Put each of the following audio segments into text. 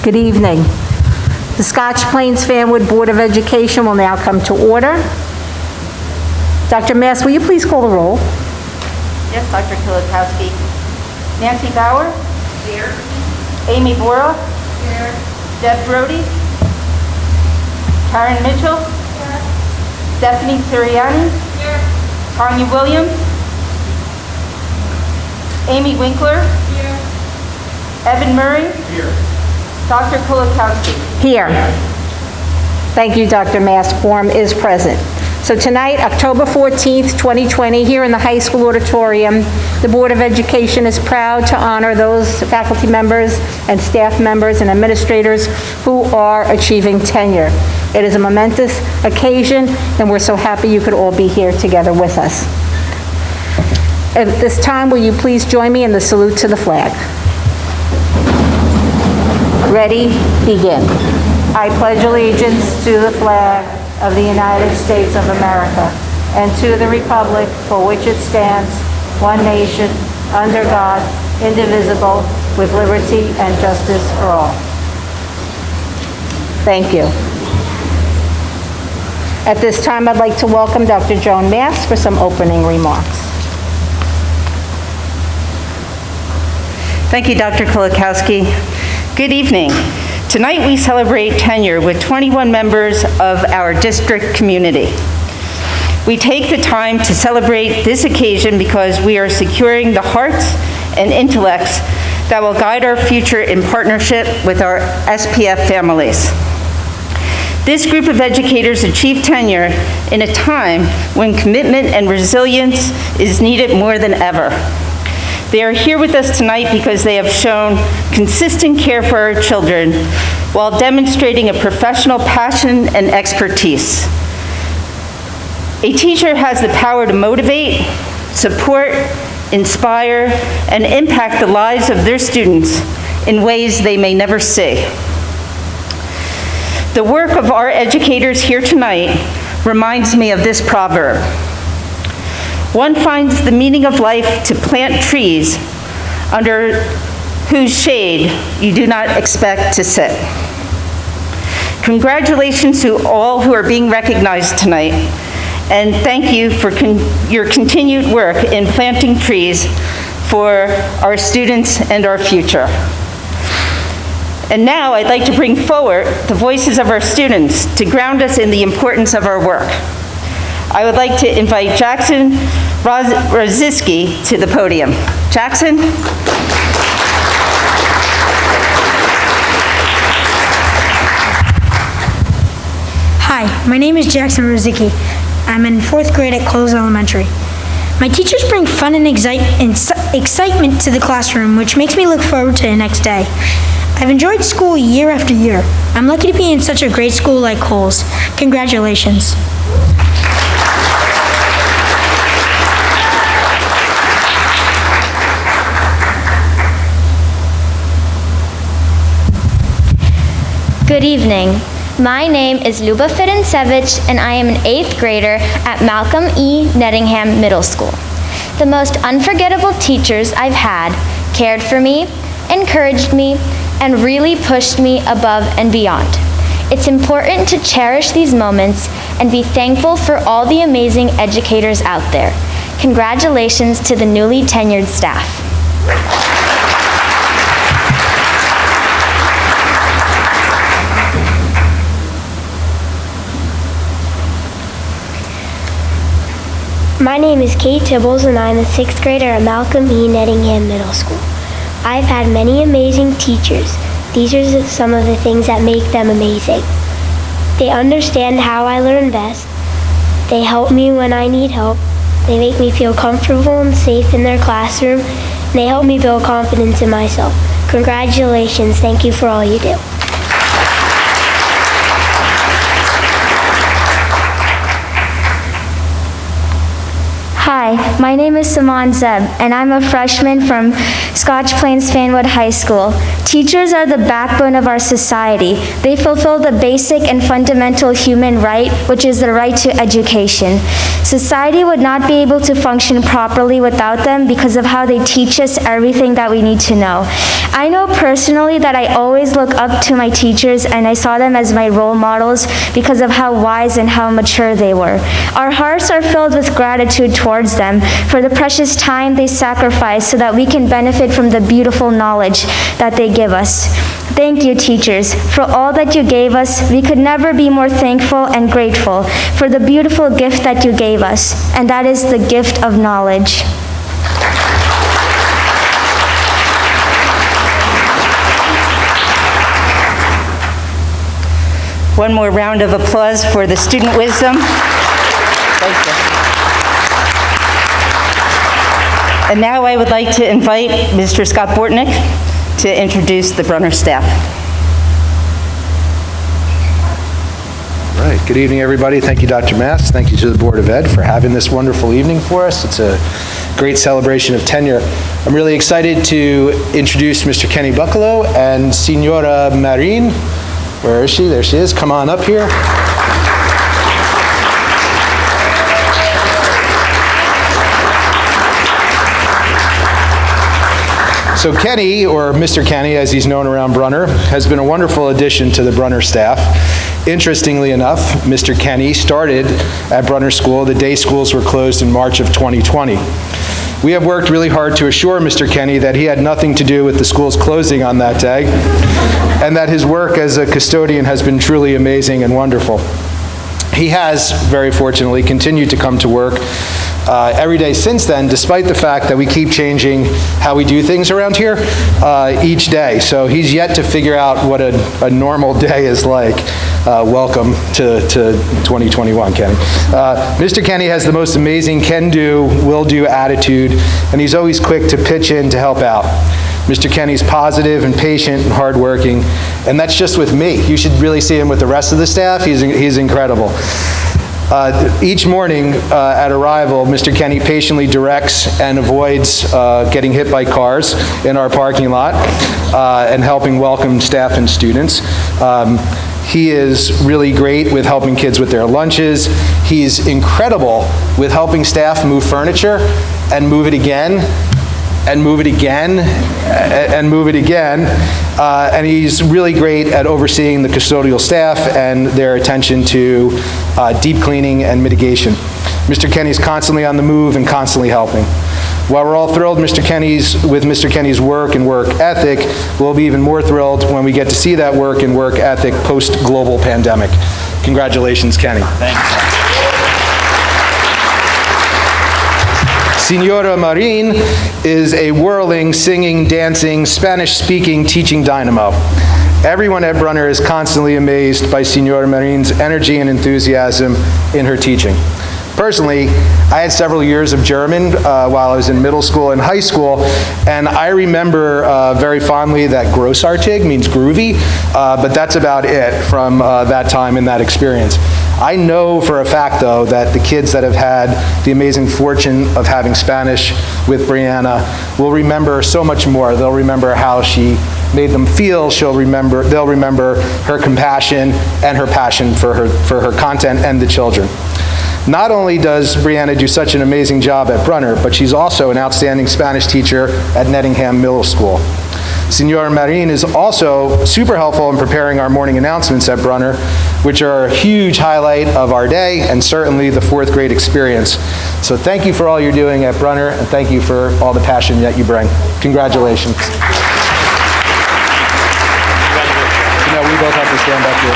Good evening. The Scotch Plains Fanwood Board of Education will now come to order. Dr. Mass, will you please call the roll? Yes, Dr. Koprowski. Nancy Bauer? Here. Amy Bora? Here. Deb Brody? Karen Mitchell? Here. Stephanie Sirianni? Here. Tanya Williams? Amy Winkler? Here. Evan Murray? Here. Dr. Koprowski? Here. Thank you, Dr. Mass. Quorum is present. So tonight, October 14th, 2020, here in the high school auditorium, the Board of Education is proud to honor those faculty members and staff members and administrators who are achieving tenure. It is a momentous occasion, and we're so happy you could all be here together with us. At this time, will you please join me in the salute to the flag? Ready, begin. I pledge allegiance to the flag of the United States of America and to the republic for which it stands, one nation, under God, indivisible, with liberty and justice for all. Thank you. At this time, I'd like to welcome Dr. Joan Mass for some opening remarks. Thank you, Dr. Koprowski. Good evening. Tonight we celebrate tenure with 21 members of our district community. We take the time to celebrate this occasion because we are securing the hearts and intellects that will guide our future in partnership with our SPF families. This group of educators achieved tenure in a time when commitment and resilience is needed more than ever. They are here with us tonight because they have shown consistent care for our children while demonstrating a professional passion and expertise. A teacher has the power to motivate, support, inspire, and impact the lives of their students in ways they may never see. The work of our educators here tonight reminds me of this proverb. One finds the meaning of life to plant trees under whose shade you do not expect to sit. Congratulations to all who are being recognized tonight, and thank you for your continued work in planting trees for our students and our future. And now I'd like to bring forward the voices of our students to ground us in the importance of our work. I would like to invite Jackson Roziski to the podium. Jackson? Hi, my name is Jackson Roziski. I'm in 4th grade at Coles Elementary. My teachers bring fun and excitement to the classroom, which makes me look forward to the next day. I've enjoyed school year after year. I'm lucky to be in such a great school like Coles. Congratulations. Good evening. My name is Luba Fidencevic, and I am an 8th grader at Malcolm E. Nettingham Middle School. The most unforgettable teachers I've had cared for me, encouraged me, and really pushed me above and beyond. It's important to cherish these moments and be thankful for all the amazing educators out there. Congratulations to the newly tenured staff. My name is Kate Tibbles, and I'm a 6th grader at Malcolm E. Nettingham Middle School. I've had many amazing teachers. These are some of the things that make them amazing. They understand how I learn best. They help me when I need help. They make me feel comfortable and safe in their classroom. And they help me build confidence in myself. Congratulations. Thank you for all you do. Hi, Hi, my name is Saman Zeb, and I'm a freshman from Scotch Plains Fanwood High School. Teachers are the backbone of our society. They fulfill the basic and fundamental human right, which is the right to education. Society would not be able to function properly without them because of how they teach us everything that we need to know. I know personally that I always look up to my teachers, and I saw them as my role models because of how wise and how mature they were. Our hearts are filled with gratitude towards them for the precious time they sacrifice so that we can benefit from the beautiful knowledge that they give us. Thank you, teachers, for all that you gave us. We could never be more thankful and grateful for the beautiful gift that you gave us, and that is the gift of knowledge. One more round of applause for the student wisdom. Thank you. And now I would like to invite Mr. Scott Bortnick to introduce the Brunner staff. All right, good evening, everybody. Thank you, Dr. Mast. Thank you to the Board of Ed for having this wonderful evening for us. It's a great celebration of tenure. I'm really excited to introduce Mr. Kenny Buccalo and Signora Marine. Where is she? There she is. Come on up here. So Kenny, or Mr. Kenny as he's known around Brunner, has been a wonderful addition to the Brunner staff. Interestingly enough, Mr. Kenny started at Brunner School the day schools were closed in March of 2020. We have worked really hard to assure Mr. Kenny that he had nothing to do with the schools closing on that day, and that his work as a custodian has been truly amazing and wonderful. He has, very fortunately, continued to come to work every day since then, despite the fact that we keep changing how we do things around here each day. So he's yet to figure out what a normal day is like. Welcome to 2021, Kenny. Mr. Kenny has the most amazing can-do, will-do attitude, and he's always quick to pitch in to help out. Mr. Kenny's positive and patient and hardworking, and that's just with me. You should really see him with the rest of the staff. He's incredible. Each morning at arrival, Mr. Kenny patiently directs and avoids getting hit by cars in our parking lot and helping welcome staff and students. He is really great with helping kids with their lunches. He's incredible with helping staff move furniture and move it again and move it again and move it again. And he's really great at overseeing the custodial staff and their attention to deep cleaning and mitigation. Mr. Kenny's constantly on the move and constantly helping. While we're all thrilled with Mr. Kenny's work and work ethic, we'll be even more thrilled when we get to see that work and work ethic post-global pandemic. Congratulations, Kenny. Thanks. Signora Marine is a whirling, singing, dancing, Spanish-speaking teaching dynamo. Everyone at Brunner is constantly amazed by Signora Marine's energy and enthusiasm in her teaching. Personally, I had several years of German while I was in middle school and high school, and I remember very fondly that grossartig means groovy, but that's about it from that time and that experience. I know for a fact, though, that the kids that have had the amazing fortune of having Spanish with Brianna will remember so much more. They'll remember how she made them feel. They'll remember her compassion and her passion for her content and the children. Not only does Brianna do such an amazing job at Brunner, but she's also an outstanding Spanish teacher at Nettingham Middle School. Signora Marine is also super helpful in preparing our morning announcements at Brunner, which are a huge highlight of our day and certainly the fourth grade experience. So thank you for all you're doing at Brunner, and thank you for all the passion that you bring. Congratulations. You know, we both have to stand up here.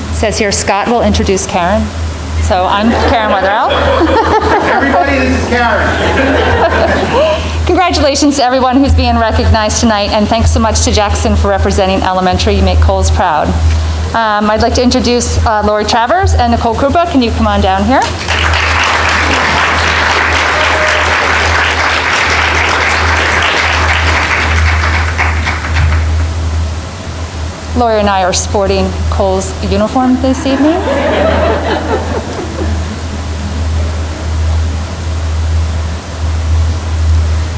It says here Scott will introduce Karen. So I'm Karen Wetherell. Everybody, this is Karen. congratulations to everyone who's being recognized tonight, and thanks so much to Jackson for representing elementary. You make Coles proud. I'd like to introduce Florey Travers and Nicole Kuba. Can you come on down here? Florey and I are sporting Coles uniform this evening.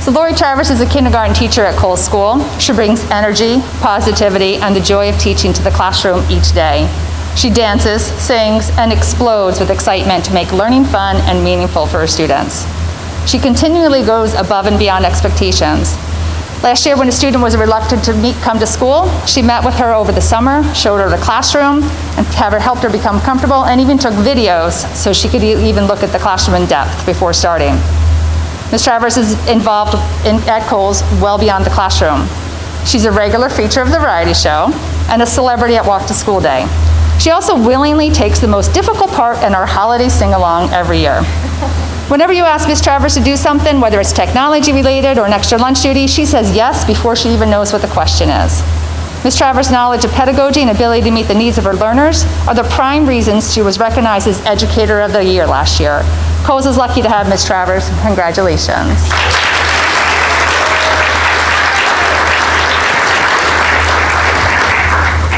So Florey Travers is a kindergarten teacher at Coles School. She brings energy, positivity, and the joy of teaching to the classroom each day. She dances, sings, and explodes with excitement to make learning fun and meaningful for her students. She continually goes above and beyond expectations. Last year, when a student was reluctant to come to school, she met with her over the summer, showed her the classroom, and helped her become comfortable, and even took videos so she could even look at the classroom in depth before starting. Ms. Travers is involved at Coles well beyond the classroom. She's a regular feature of the variety show and a celebrity at Walk to School Day. She also willingly takes the most difficult part in our holiday sing-along every year. Whenever you ask Ms. Travers to do something, whether it's technology related or an extra lunch duty, she says yes before she even knows what the question is. Ms. Travers' knowledge of pedagogy and ability to meet the needs of her learners are the prime reasons she was recognized as Educator of the Year last year. Coles is lucky to have Ms. Travers. Congratulations.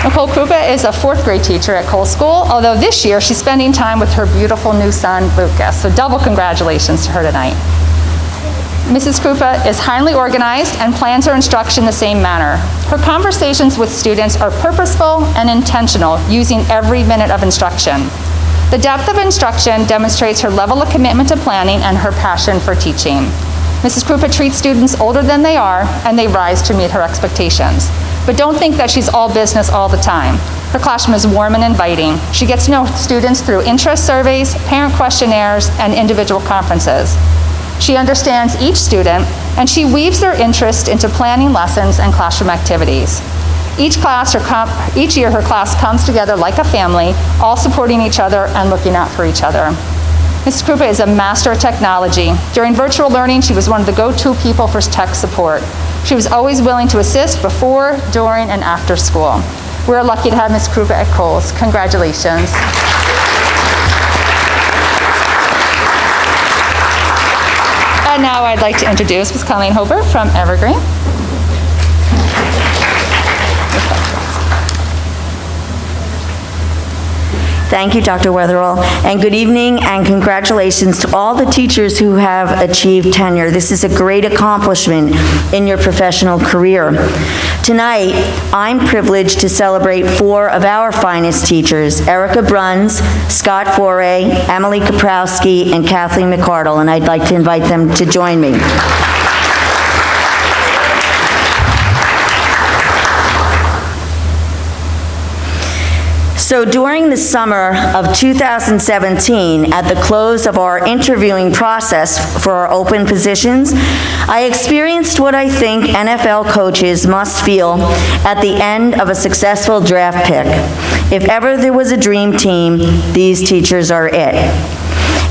Nicole Kuba is a 4th grade teacher at Coles School, although this year she's spending time with her beautiful new son, Lucas. So double congratulations to her tonight. Mrs. Kuba is highly organized and plans her instruction the same manner. Her conversations with students are purposeful and intentional, using every minute of instruction. The depth of instruction demonstrates her level of commitment to planning and her passion for teaching. Mrs. Kuba treats students older than they are, and they rise to meet her expectations. But don't think that she's all business all the time. Her classroom is warm and inviting. She gets to know students through interest surveys, parent questionnaires, and individual conferences. She understands each student, and she weaves their interest into planning lessons and classroom activities. Each year her class comes together like a family, all supporting each other and looking out for each other. Mrs. Kuba is a master of technology. During virtual learning, she was one of the go-to people for tech support. She was always willing to assist before, during, and after school. We're lucky to have Ms. Kuba at Coles. Congratulations. And now I'd like to introduce Ms. Colleen Hobart from Evergreen. Thank you, Dr. Weatherall, and good evening and congratulations to all the teachers who have achieved tenure. This is a great accomplishment in your professional career. Tonight, I'm privileged to celebrate 4 of our finest teachers, Erica Bruns, Scott Florey, Emily Koprowski, and Kathleen Mcardle, and I'd like to invite them to join me. So during the summer of 2017, at the close of our interviewing process for our open positions, I experienced what I think NFL coaches must feel at the end of a successful draft pick. If ever there was a dream team, these teachers are it.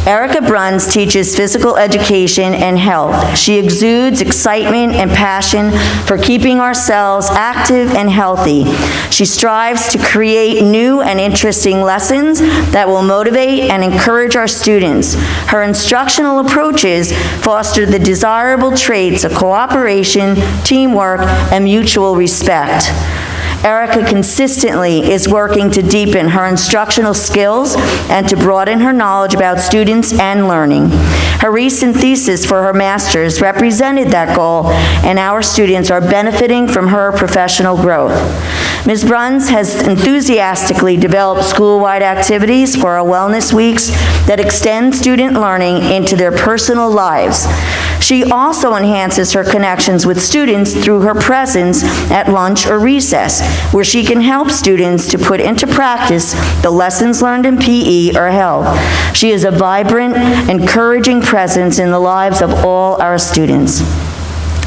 Erica Bruns teaches physical education and health. She exudes excitement and passion for keeping ourselves active and healthy. She strives to create new and interesting lessons that will motivate and encourage our students. Her instructional approaches foster the desirable traits of cooperation, teamwork, and mutual respect. Erica consistently is working to deepen her instructional skills and to broaden her knowledge about students and learning. Her recent thesis for her master's represented that goal, and our students are benefiting from her professional growth. Ms. Bruns has enthusiastically developed school-wide activities for our wellness weeks that extend student learning into their personal lives. She also enhances her connections with students through her presence at lunch or recess, where she can help students to put into practice the lessons learned in PE or health. She is a vibrant, encouraging presence in the lives of all our students.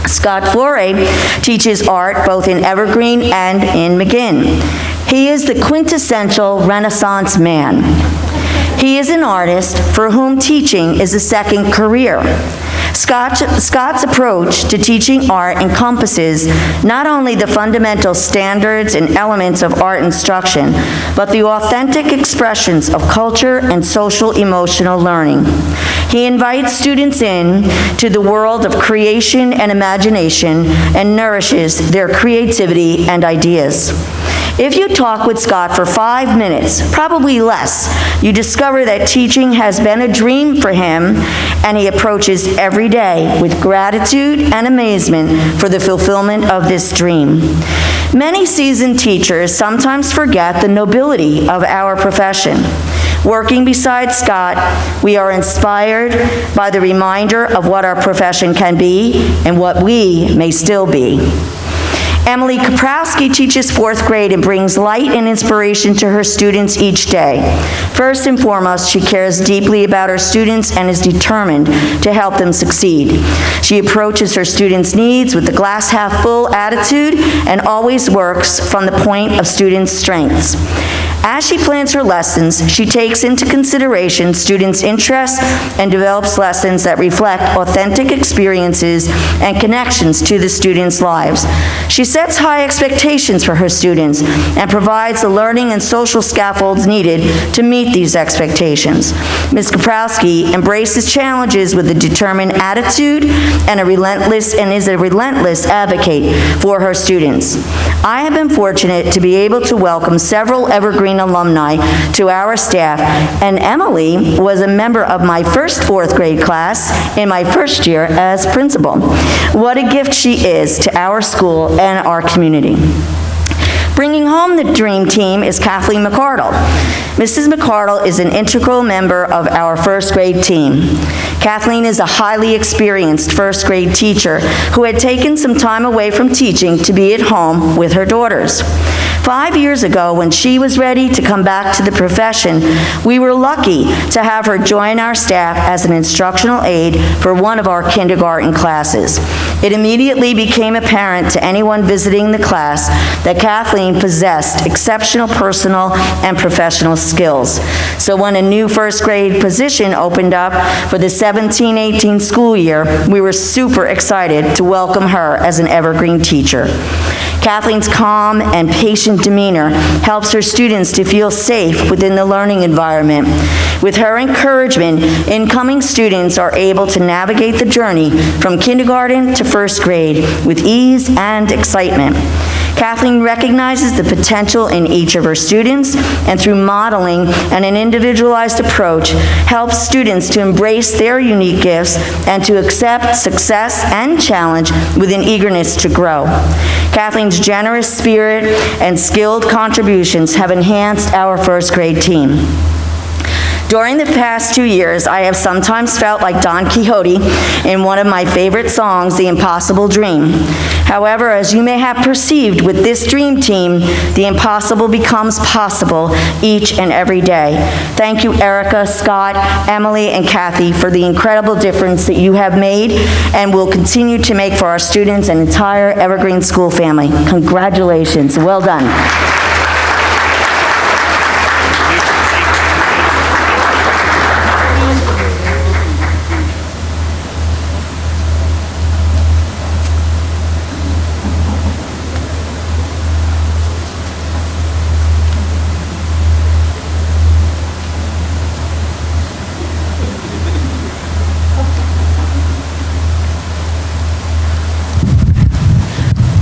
Scott Florey teaches art both in Evergreen and in McGinn. He is the quintessential Renaissance man. He is an artist for whom teaching is a second career. Scott's approach to teaching art encompasses not only the fundamental standards and elements of art instruction, but the authentic expressions of culture and social emotional learning. He invites students in to the world of creation and imagination and nourishes their creativity and ideas. If you talk with Scott for 5 minutes, probably less, you discover that teaching has been a dream for him, and he approaches every day with gratitude and amazement for the fulfillment of this dream. Many seasoned teachers sometimes forget the nobility of our profession. Working beside Scott, we are inspired by the reminder of what our profession can be and what we may still be. Emily Koprowski teaches 4th grade and brings light and inspiration to her students each day. First and foremost, she cares deeply about her students and is determined to help them succeed. She approaches her students' needs with the glass half full attitude and always works from the point of students' strengths. As she plans her lessons, she takes into consideration students' interests and develops lessons that reflect authentic experiences and connections to the students' lives. She sets high expectations for her students and provides the learning and social scaffolds needed to meet these expectations. Ms. Koprowski embraces challenges with a determined attitude and is a relentless advocate for her students. I have been fortunate to be able to welcome several Evergreen alumni to our staff, and Emily was a member of my first 4th grade class in my first year as principal. What a gift she is to our school and our community. Bringing home the dream team is Kathleen Mcardle. Mrs. Mcardle is an integral member of our 1st grade team. Kathleen is a highly experienced 1st grade teacher who had taken some time away from teaching to be at home with her daughters. 5 years ago, when she was ready to come back to the profession, we were lucky to have her join our staff as an instructional aide for one of our kindergarten classes. It immediately became apparent to anyone visiting the class that Kathleen possessed exceptional personal and professional skills. So when a new 1st grade position opened up for the 17-18 school year, we were super excited to welcome her as an Evergreen teacher. Kathleen's calm and patient demeanor helps her students to feel safe within the learning environment. With her encouragement, incoming students are able to navigate the journey from kindergarten to 1st grade with ease and excitement. Kathleen recognizes the potential in each of her students, and through modeling and an individualized approach, helps students to embrace their unique gifts and to accept success and challenge with an eagerness to grow. Kathleen's generous spirit and skilled contributions have enhanced our 1st grade team. During the past 2 years, I have sometimes felt like Don Quixote in one of my favorite songs, The Impossible Dream. However, as you may have perceived with this dream team, the impossible becomes possible each and every day. Thank you, Erica, Scott, Emily, and Kathy, for the incredible difference that you have made and will continue to make for our students and entire Evergreen School family. Congratulations. Well done.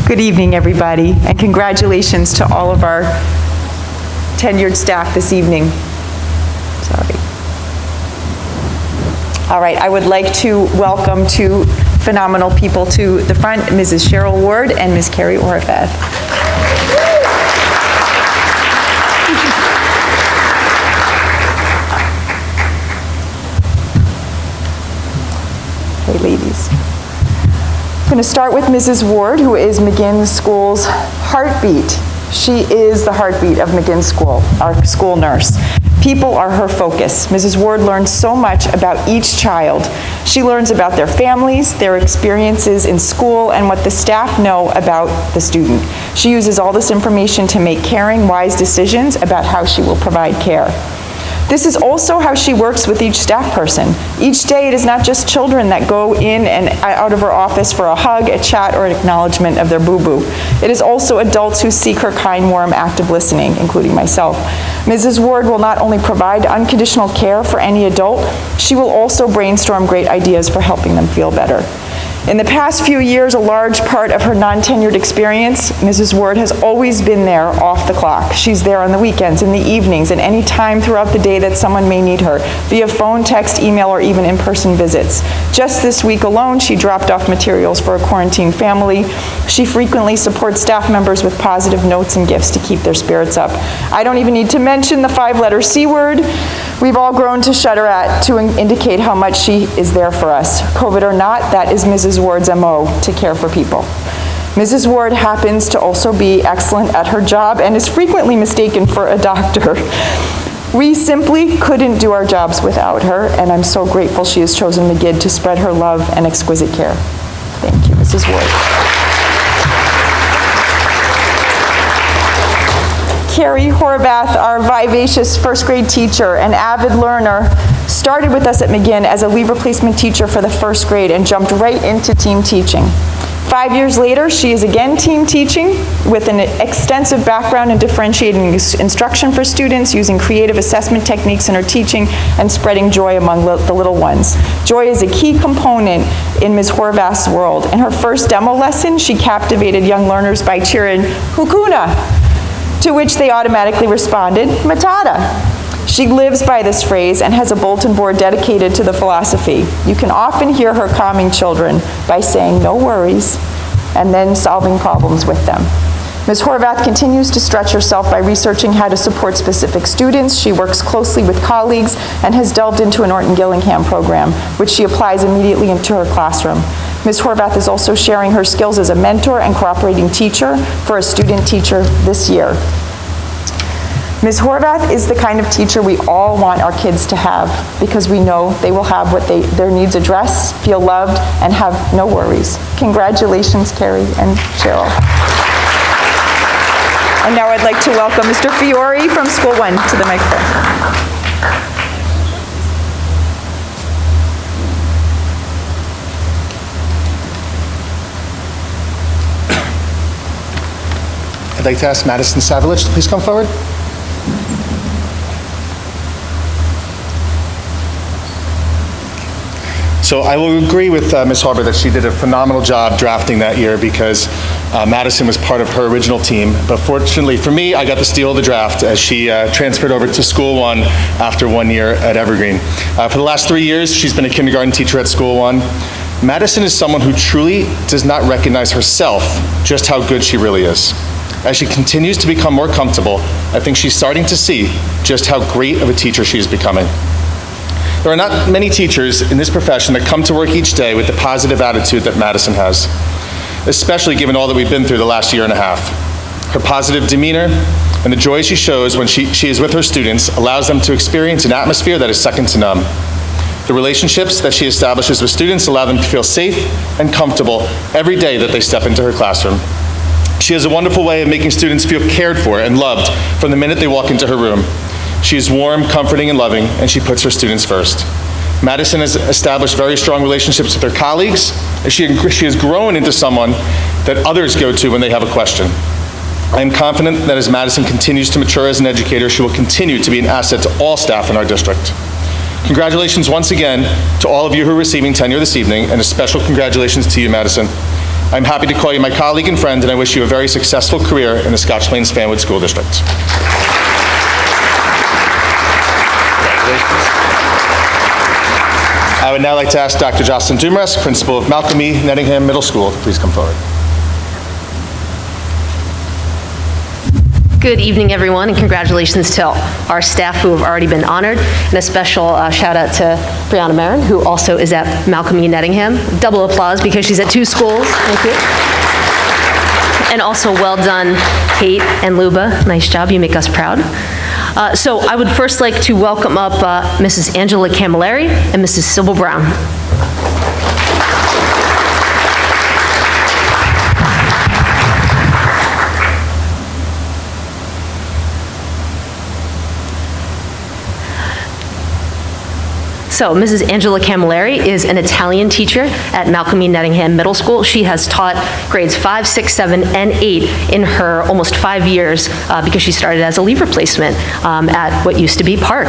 Good evening, everybody, and congratulations to all of our tenured staff this evening. Sorry. All right, I would like to welcome two phenomenal people to the front, Mrs. Cheryl Ward and Ms. Carrie Orifeth. Okay, ladies. I'm going to start with Mrs. Ward, who is McGinn School's heartbeat. She is the heartbeat of McGinn School, our school nurse. People are her focus. Mrs. Ward learns so much about each child. She learns about their families, their experiences in school, and what the staff know about the student. She uses all this information to make caring, wise decisions about how she will provide care. This is also how she works with each staff person. Each day, it is not just children that go in and out of her office for a hug, a chat, or an acknowledgement of their boo-boo. It is also adults who seek her kind, warm, active listening, including myself. Mrs. Ward will not only provide unconditional care for any adult, she will also brainstorm great ideas for helping them feel better. In the past few years, a large part of her non-tenured experience, Mrs. Ward has always been there off the clock. She's there on the weekends, in the evenings, and any time throughout the day that someone may need her, via phone, text, email, or even in-person visits. Just this week alone, she dropped off materials for a quarantined family. She frequently supports staff members with positive notes and gifts to keep their spirits up. I don't even need to mention the 5-letter C word we've all grown to shudder at to indicate how much she is there for us. COVID or not, that is Mrs. Ward's MO, to care for people. Mrs. Ward happens to also be excellent at her job and is frequently mistaken for a doctor. We simply couldn't do our jobs without her, and I'm so grateful she has chosen McGidd to spread her love and exquisite care. Thank you, Mrs. Ward. Carrie Horvath, our vivacious first grade teacher and avid learner, started with us at McGinn as a leave replacement teacher for the first grade and jumped right into team teaching. 5 years later, she is again team teaching with an extensive background in differentiating instruction for students, using creative assessment techniques in her teaching, and spreading joy among the little ones. Joy is a key component in Ms. Horvath's world. In her first demo lesson, she captivated young learners by cheering, "Hukuna," to which they automatically responded, "Matata." She lives by this phrase and has a bulletin board dedicated to the philosophy. You can often hear her calming children by saying, "No worries," and then solving problems with them. Ms. Horvath continues to stretch herself by researching how to support specific students. She works closely with colleagues and has delved into an Orton-Gillingham program, which she applies immediately into her classroom. Ms. Horvath is also sharing her skills as a mentor and cooperating teacher for a student teacher this year. Ms. Horvath is the kind of teacher we all want our kids to have, because we know they will have their needs addressed, feel loved, and have no worries. Congratulations, Carrie and Cheryl. And now I'd like to welcome Mr. Fiore from School 1 to the microphone. I'd like to ask Madison Savage to please come forward. So I will agree with Ms. Harbour that she did a phenomenal job drafting that year, because Madison was part of her original team. But fortunately for me, I got to steal the draft as she transferred over to School 1 after 1 year at Evergreen. For the last 3 years, she's been a kindergarten teacher at School 1. Madison is someone who truly does not recognize herself just how good she really is. As she continues to become more comfortable, I think she's starting to see just how great of a teacher she is becoming. There are not many teachers in this profession that come to work each day with the positive attitude that Madison has, especially given all that we've been through the last year and a half. Her positive demeanor and the joy she shows when she is with her students allows them to experience an atmosphere that is second to none. The relationships that she establishes with students allow them to feel safe and comfortable every day that they step into her classroom. She has a wonderful way of making students feel cared for and loved from the minute they walk into her room. She is warm, comforting, and loving, and she puts her students first. Madison has established very strong relationships with her colleagues, and she has grown into someone that others go to when they have a question. I am confident that as Madison continues to mature as an educator, she will continue to be an asset to all staff in our district. Congratulations once again to all of you who are receiving tenure this evening, and a special congratulations to you, Madison. I'm happy to call you my colleague and friend, and I wish you a very successful career in the Scotch Plains Fanwood School District. I would now like to ask Dr. Jocelyn Dumras, principal of Malcolm E. Nettingham Middle School, to please come forward. Good evening, everyone, and congratulations to our staff who have already been honored, and a special shout out to Brianna Marin, who also is at Malcolm E. Nettingham. Double applause because she's at 2 schools. Thank you. And also well done, Kate and Luba. Nice job, you make us proud. So I would first like to welcome up Mrs. Angela Camilleri and Mrs. Sybil Brown. So Mrs. Angela Camilleri is an Italian teacher at Malcolm E. Nettingham Middle School. She has taught grades 5, 6, 7, and 8 in her almost 5 years because she started as a leave replacement at what used to be Park.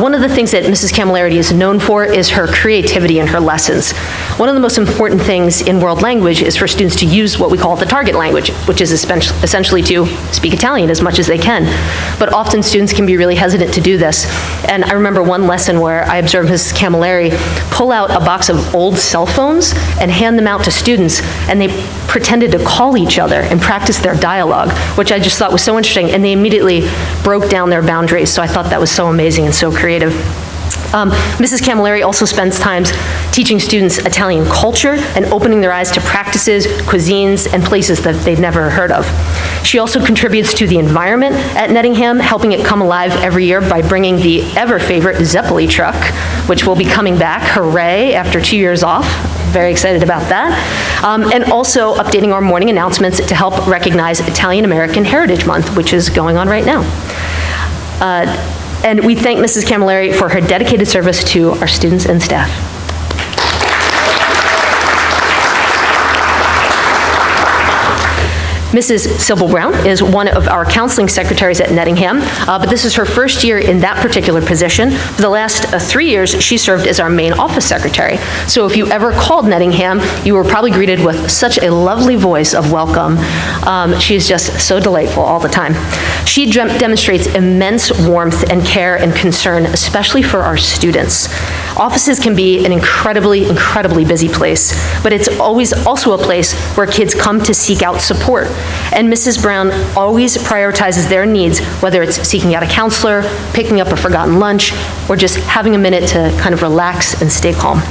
One of the things that Mrs. Camilleri is known for is her creativity in her lessons. One of the most important things in world language is for students to use what we call the target language, which is essentially to speak Italian as much as they can. But often students can be really hesitant to do this. And I remember one lesson where I observed Mrs. Camilleri pull out a box of old cell phones and hand them out to students, and they pretended to call each other and practice their dialogue, which I just thought was so interesting, and they immediately broke down their boundaries. So I thought that was so amazing and so creative. Mrs. Camilleri also spends time teaching students Italian culture and opening their eyes to practices, cuisines, and places that they've never heard of. She also contributes to the environment at Nettingham, helping it come alive every year by bringing the ever-favorite Zeppeli truck, which will be coming back, hooray, after 2 years off. Very excited about that. And also updating our morning announcements to help recognize Italian American Heritage Month, which is going on right now. And we thank Mrs. Camilleri for her dedicated service to our students and staff. Mrs. Sybil Brown is one of our counseling secretaries at Nettingham, but this is her first year in that particular position. For the last 3 years, she served as our main office secretary. So if you ever called Nettingham, you were probably greeted with such a lovely voice of welcome. She's just so delightful all the time. She demonstrates immense warmth and care and concern, especially for our students. Offices can be an incredibly, incredibly busy place, but it's always also a place where kids come to seek out support. And Mrs. Brown always prioritizes their needs, whether it's seeking out a counselor, picking up a forgotten lunch, or just having a minute to kind of relax and stay calm.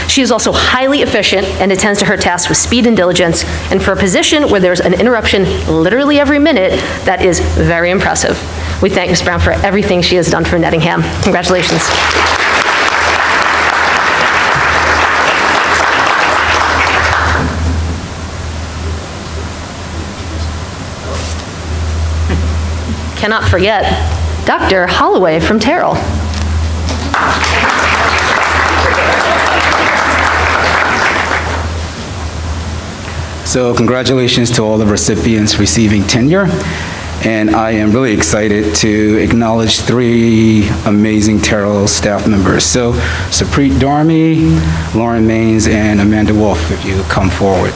She is also highly efficient and attends to her tasks with speed and diligence, and for a position where there's an interruption literally every minute, that is very impressive. We thank Ms. Brown for everything she has done for Nettingham. Congratulations. Cannot forget Dr. Holloway from Terrell. So congratulations to all the recipients receiving tenure. And I am really excited to acknowledge 3 amazing Terrell staff members. So Saprit Darmi, Lauren Maines, and Amanda Wolf, if you come forward.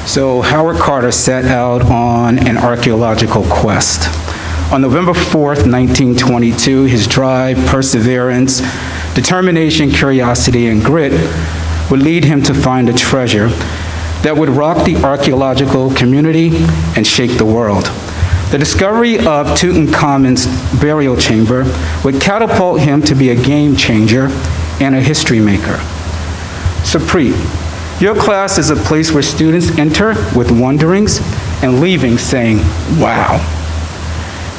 So Howard Carter set out on an archaeological quest. On November 4th, 1922, his drive, perseverance, determination, curiosity, and grit would lead him to find a treasure that would rock the archaeological community and shake the world. The discovery of Tutankhamun's burial chamber would catapult him to be a game changer and a history maker. Saprit, your class is a place where students enter with wonderings and leaving saying, wow.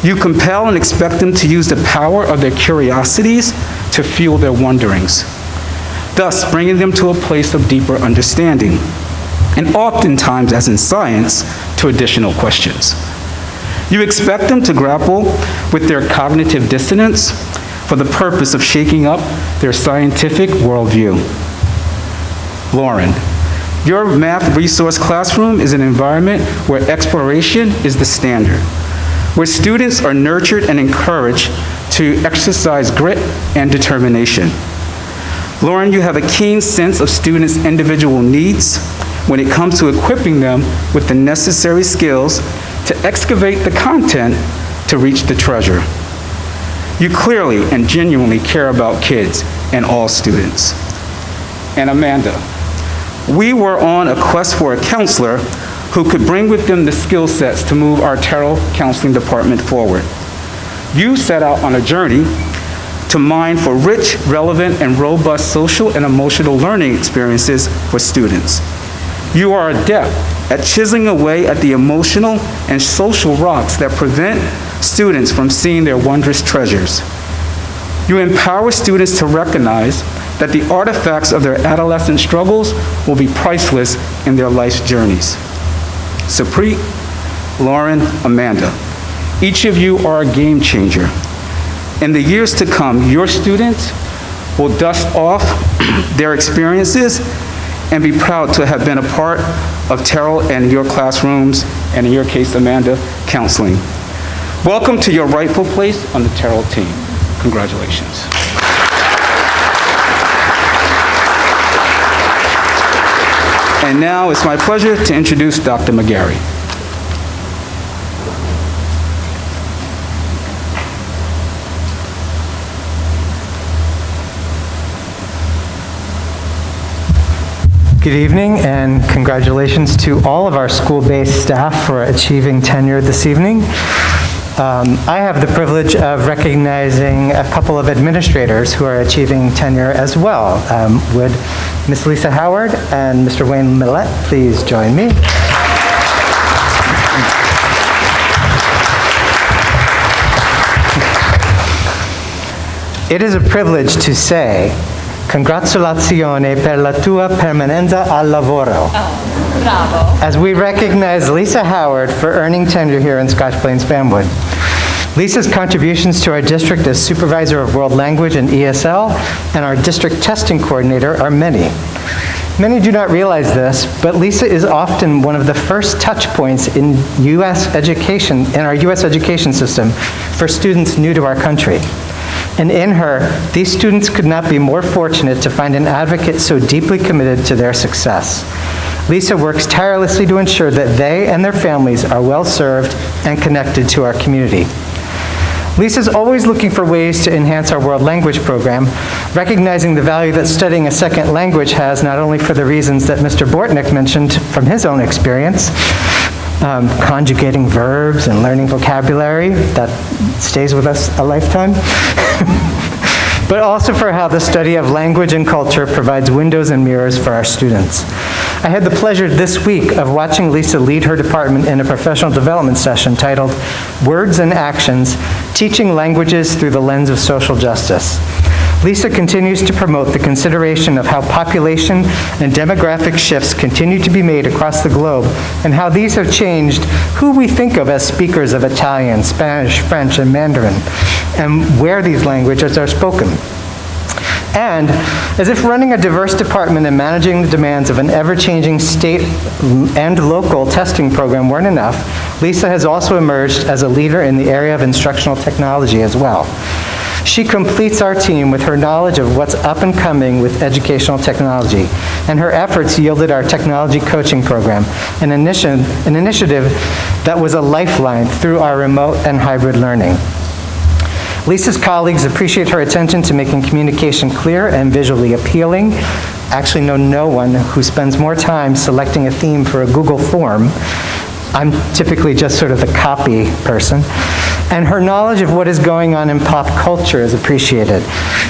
You compel and expect them to use the power of their curiosities to fuel their wonderings, thus bringing them to a place of deeper understanding, and oftentimes, as in science, to additional questions. You expect them to grapple with their cognitive dissonance for the purpose of shaking up their scientific worldview. Lauren, your math resource classroom is an environment where exploration is the standard, where students are nurtured and encouraged to exercise grit and determination. Lauren, you have a keen sense of students' individual needs when it comes to equipping them with the necessary skills to excavate the content to reach the treasure. You clearly and genuinely care about kids and all students. And Amanda, we were on a quest for a counselor who could bring with them the skill sets to move our Terrell Counseling Department forward. You set out on a journey to mine for rich, relevant, and robust social and emotional learning experiences for students. You are adept at chiseling away at the emotional and social rocks that prevent students from seeing their wondrous treasures. You empower students to recognize that the artifacts of their adolescent struggles will be priceless in their life's journeys. Supreet, Lauren, Amanda, each of you are a game changer. In the years to come, your students will dust off their experiences and be proud to have been a part of Terrell and your classrooms, and in your case, Amanda, counseling. Welcome to your rightful place on the Terrell team. Congratulations. And now it's my pleasure to introduce Dr. McGarry. Good evening, and congratulations to all of our school-based staff for achieving tenure this evening. I have the privilege of recognizing a couple of administrators who are achieving tenure as well. Would Ms. Lisa Howard and Mr. Wayne Millett please join me? It is a privilege to say, congratulazione per la tua permanenza al lavoro. Oh, bravo. As we recognize Lisa Howard for earning tenure here in Scotch Plains Fanwood. Lisa's contributions to our district as supervisor of world language and ESL and our district testing coordinator are many. Many do not realize this, but Lisa is often one of the first touch points in our U.S. education system for students new to our country. And in her, these students could not be more fortunate to find an advocate so deeply committed to their success. Lisa works tirelessly to ensure that they and their families are well served and connected to our community. Lisa's always looking for ways to enhance our world language program, recognizing the value that studying a second language has, not only for the reasons that Mr. Bortnick mentioned from his own experience, conjugating verbs and learning vocabulary that stays with us a lifetime, but also for how the study of language and culture provides windows and mirrors for our students. I had the pleasure this week of watching Lisa lead her department in a professional development session titled Words and Actions, Teaching Languages Through the Lens of Social Justice. Lisa continues to promote the consideration of how population and demographic shifts continue to be made across the globe and how these have changed who we think of as speakers of Italian, Spanish, French, and Mandarin, and where these languages are spoken. And as if running a diverse department and managing the demands of an ever-changing state and local testing program weren't enough, Lisa has also emerged as a leader in the area of instructional technology as well. She completes our team with her knowledge of what's up and coming with educational technology, and her efforts yielded our technology coaching program, an initiative that was a lifeline through our remote and hybrid learning. Lisa's colleagues appreciate her attention to making communication clear and visually appealing. Actually know no one who spends more time selecting a theme for a Google form. I'm typically just sort of the copy person. And her knowledge of what is going on in pop culture is appreciated.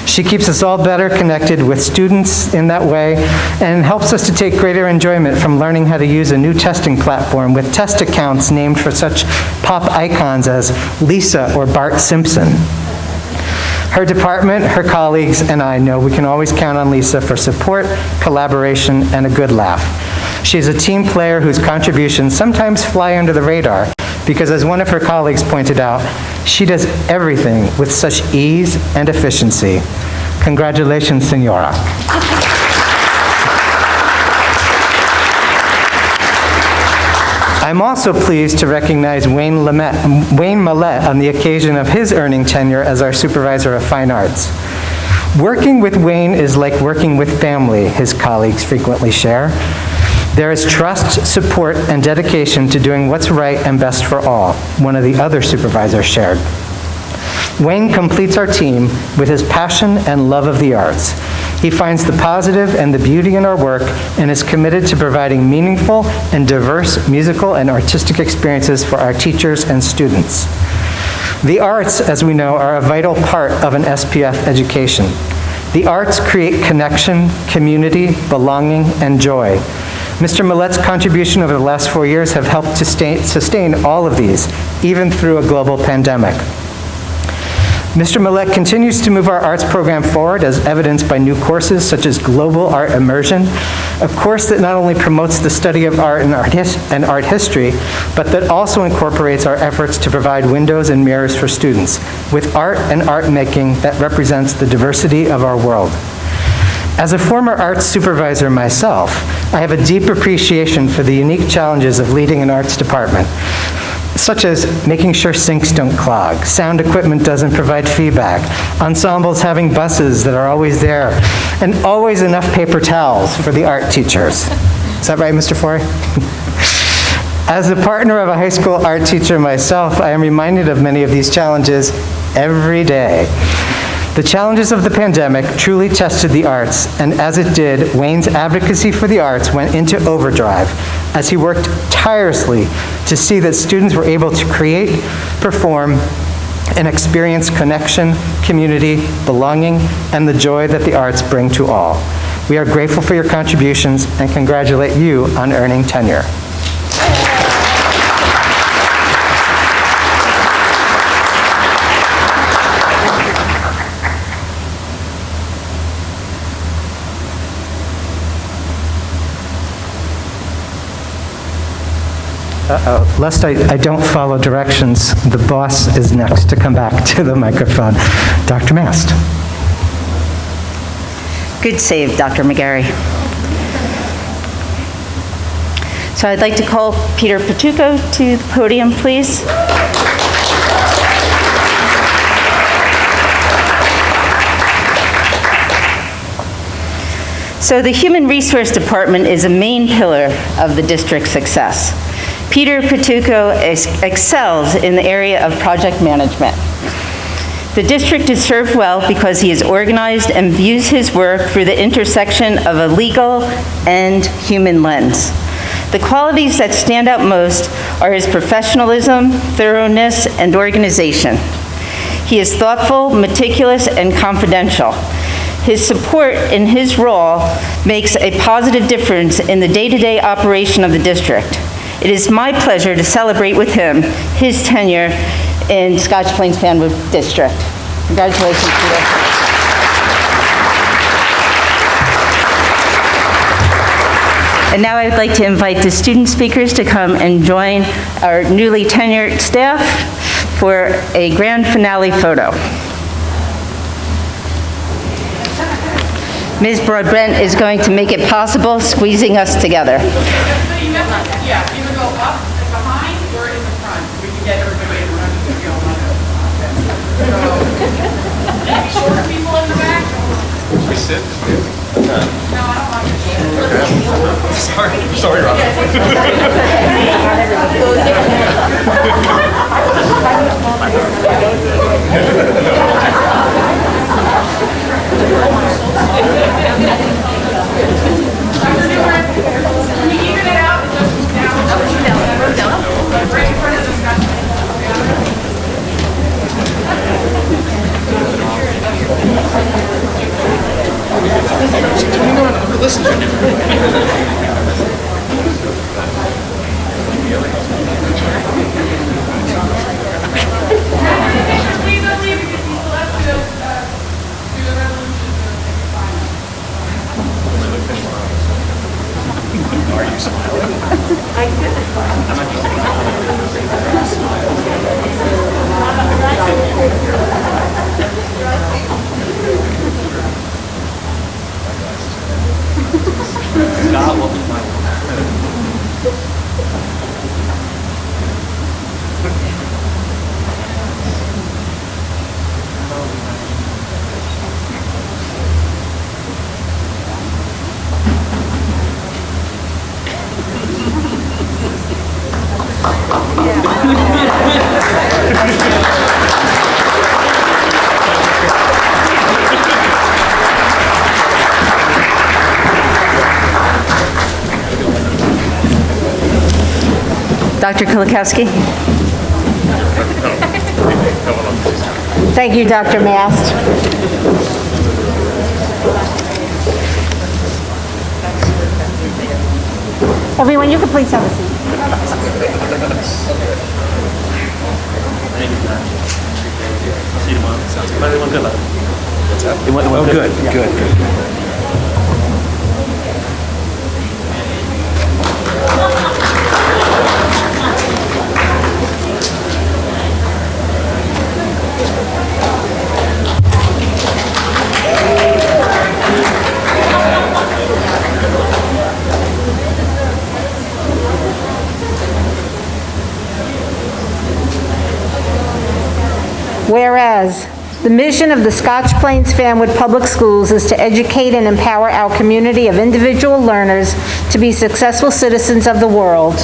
She keeps us all better connected with students in that way and helps us to take greater enjoyment from learning how to use a new testing platform with test accounts named for such pop icons as Lisa or Bart Simpson. Her department, her colleagues, and I know we can always count on Lisa for support, collaboration, and a good laugh. She's a team player whose contributions sometimes fly under the radar because, as one of her colleagues pointed out, she does everything with such ease and efficiency. Congratulations, Senora. I'm also pleased to recognize Wayne Millett on the occasion of his earning tenure as our Supervisor of Fine Arts. Working with Wayne is like working with family, his colleagues frequently share. There is trust, support, and dedication to doing what's right and best for all, one of the other supervisors shared. Wayne completes our team with his passion and love of the arts. He finds the positive and the beauty in our work and is committed to providing meaningful and diverse musical and artistic experiences for our teachers and students. The arts, as we know, are a vital part of an SPF education. The arts create connection, community, belonging, and joy. Mr. Millett's contribution over the last 4 years have helped to sustain all of these, even through a global pandemic. Mr. Millett continues to move our arts program forward as evidenced by new courses such as Global Art Immersion, a course that not only promotes the study of art and art history, but that also incorporates our efforts to provide windows and mirrors for students with art and art making that represents the diversity of our world. As a former arts supervisor myself, I have a deep appreciation for the unique challenges of leading an arts department, such as making sure sinks don't clog, sound equipment doesn't provide feedback, ensembles having buses that are always there, and always enough paper towels for the art teachers. Is that right, Mr. Florey? As a partner of a high school art teacher myself, I am reminded of many of these challenges every day. The challenges of the pandemic truly tested the arts, and as it did, Wayne's advocacy for the arts went into overdrive as he worked tirelessly to see that students were able to create, perform, and experience connection, community, belonging, and the joy that the arts bring to all. We are grateful for your contributions and congratulate you on earning tenure. Uh-oh, lest I don't follow directions, the boss is next to come back to the microphone. Dr. Mast. Good save, Dr. McGarry. So I'd like to call Peter Patuco to the podium, please. So the Human Resource Department is a main pillar of the district's success. Peter Patuco excels in the area of project management. The district is served well because he is organized and views his work through the intersection of a legal and human lens. The qualities that stand out most are his professionalism, thoroughness, and organization. He is thoughtful, meticulous, and confidential. His support in his role makes a positive difference in the day-to-day operation of the district. It is my pleasure to celebrate with him his tenure in Scotch Plains Fanwood District. Congratulations, Peter. And now I would like to invite the student speakers to come and join our newly tenured staff for a grand finale photo. Ms. Broadbent is going to make it possible, squeezing us together. Yeah, either go up and behind or in the front. We can get everybody in the front. So, maybe shorter people in the back. Should we sit? No, I don't want to. Sorry, Rob. Can we even it out and just down? Right in front of the discussion. Please don't leave because we still have to do the resolution. Are you smiling? Dr. Kulikowski. Thank you, Dr. Mast. Everyone, you can please have a seat. See you tomorrow. Sounds good. It went good, lad. What's that? It went Oh, good, Yeah. good. Whereas, the mission of the Scotch Plains Fanwood Public Schools is to educate and empower our community of individual learners to be successful citizens of the world.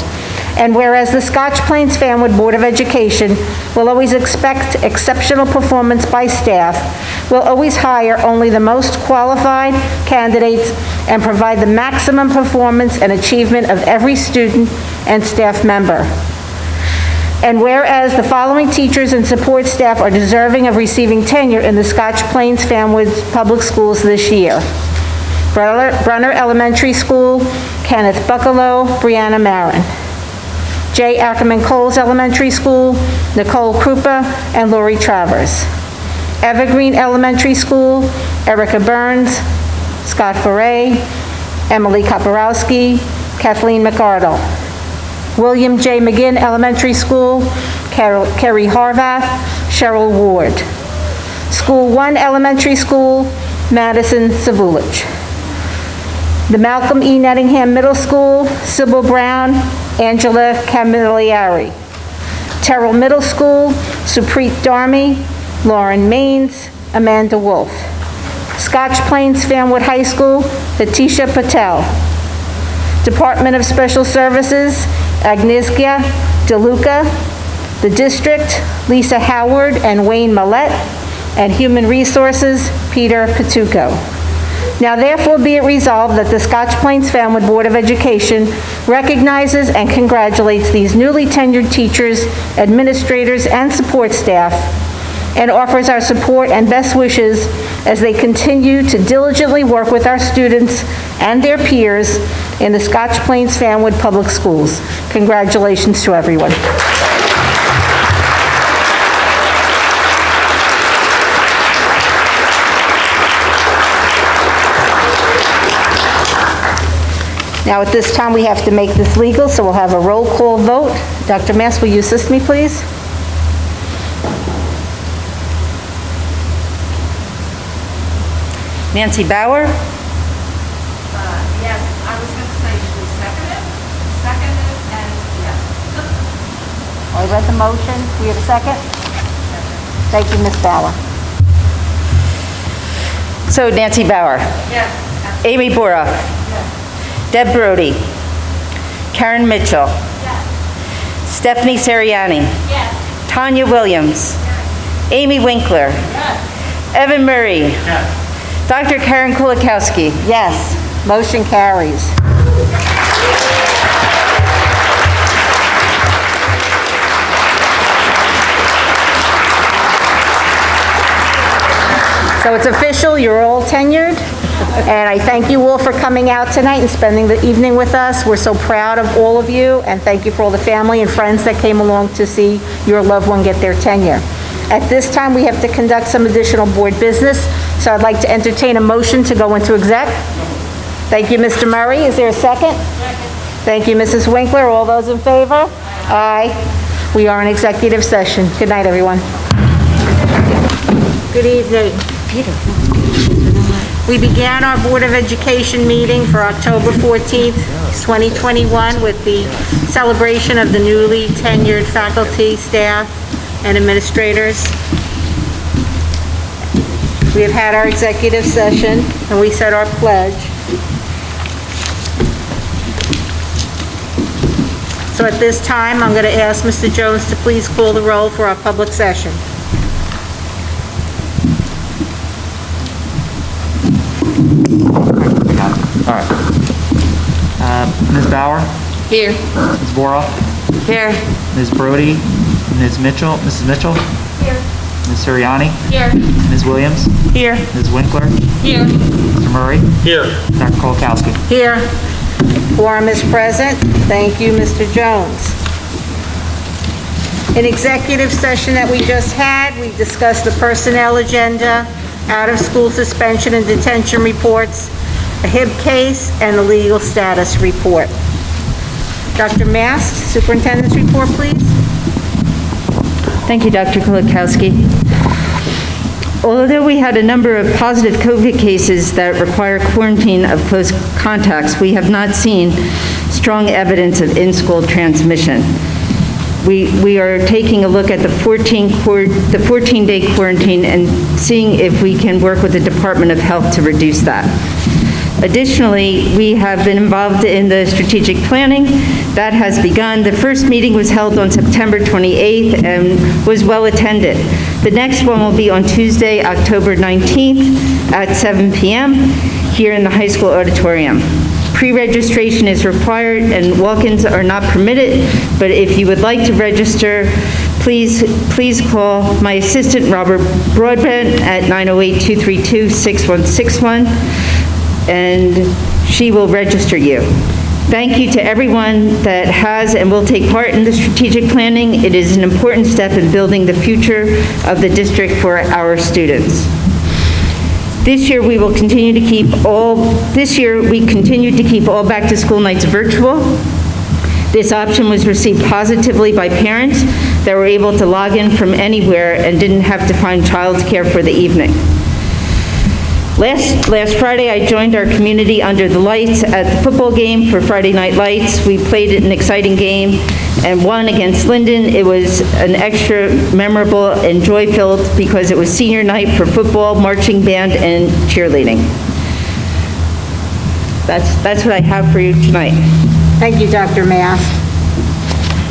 And whereas the Scotch Plains Fanwood Board of Education will always expect exceptional performance by staff, will always hire only the most qualified candidates and provide the maximum performance and achievement of every student and staff member. And whereas the following teachers and support staff are deserving of receiving tenure in the Scotch Plains Fanwood Public Schools this year. Brunner Elementary School, Kenneth Buckalow, Brianna Marin. J. Ackerman Coles Elementary School, Nicole Kuba and Lori Travers. Evergreen Elementary School, Erica Burns, Scott Florey, Emily Koprowski, Kathleen Mcardle. William J. McGinn Elementary School, Kerry Harvath, Cheryl Ward. School 1 Elementary School, Madison Savulich. The Malcolm E. Nettingham Middle School, Sybil Brown, Angela Camilleri. Terrell Middle School, Supreet Darmi, Lauren Maines, Amanda Wolf. Scotch Plains Fanwood High School, Hatisha Patel. Department of Special Services, Agnieszka DeLuca. The District, Lisa Howard and Wayne Millette. And Human Resources, Peter Patuco. Now therefore be it resolved that the Scotch Plains Fanwood Board of Education recognizes and congratulates these newly tenured teachers, administrators, and support staff, and offers our support and best wishes as they continue to diligently work with our students and their peers in the Scotch Plains Fanwood Public Schools. Congratulations to everyone. Now at this time we have to make this legal, so we'll have a roll call vote. Dr. Mass, will you assist me, please? Nancy Bauer? Yes, I was going to say, should we second it, and yes. I read the motion. We have a second? Thank you, Ms. Bauer. So Nancy Bauer. Yes. Amy Bora. Deb Brody. Karen Mitchell. Stephanie Seriani. Tanya Williams. Amy Winkler. Evan Murray. Dr. Karen Kulikowski. Yes, motion carries. So it's official, you're all tenured, and I thank you all for coming out tonight and spending the evening with us. We're so proud of all of you, and thank you for all the family and friends that came along to see your loved one get their tenure. At this time, we have to conduct some additional board business, so I'd like to entertain a motion to go into exec. Thank you, Mr. Murray. Is there a second? Thank you, Mrs. Winkler. All those in favor? Aye. We are in executive session. Good night, everyone. Good evening. We began our Board of Education meeting for October 14th, 2021 with the celebration of the newly tenured faculty, staff, and administrators. We have had our executive session, and we said our pledge. So at this time, I'm going to ask Mr. Jones to please call the roll for our public session. All right. Ms. Bauer? Here. Ms. Bora? Here. Ms. Brody? Ms. Mitchell? Mrs. Mitchell? Here. Ms. Seriani? Here. Ms. Williams? Here. Ms. Winkler? Here. Mr. Murray? Here. Dr. Kulikowski? Here. Quorum is present. Thank you, Mr. Jones. In executive session that we just had, we discussed the personnel agenda, out-of-school suspension and detention reports, a HIB case, and the legal status report. Dr. Mast, Superintendent's report, please. Thank you, Dr. Kulikowski. Although we had a number of positive COVID cases that require quarantine of close contacts, we have not seen strong evidence of in-school transmission. We are taking a look at the 14-day quarantine and seeing if we can work with the Department of Health to reduce that. Additionally, we have been involved in the strategic planning. That has begun. The first meeting was held on September 28th and was well attended. The next one will be on Tuesday, October 19th at 7 p.m. here in the high school auditorium. Pre-registration is required and walk-ins are not permitted, but if you would like to register, please call my assistant, Robert Broadbent, at 908-232-6161, and she will register you. Thank you to everyone that has and will take part in the strategic planning. It is an important step in building the future of the district for our students. This year we continued to keep all back-to-school nights virtual. This option was received positively by parents that were able to log in from anywhere and didn't have to find childcare for the evening. Last Friday, I joined our community under the lights at the football game for Friday Night Lights. We played an exciting game and won against Linden. It was an extra memorable and joy-filled because it was senior night for football, marching band, and cheerleading. That's what I have for you tonight. Thank you, Dr. Mast.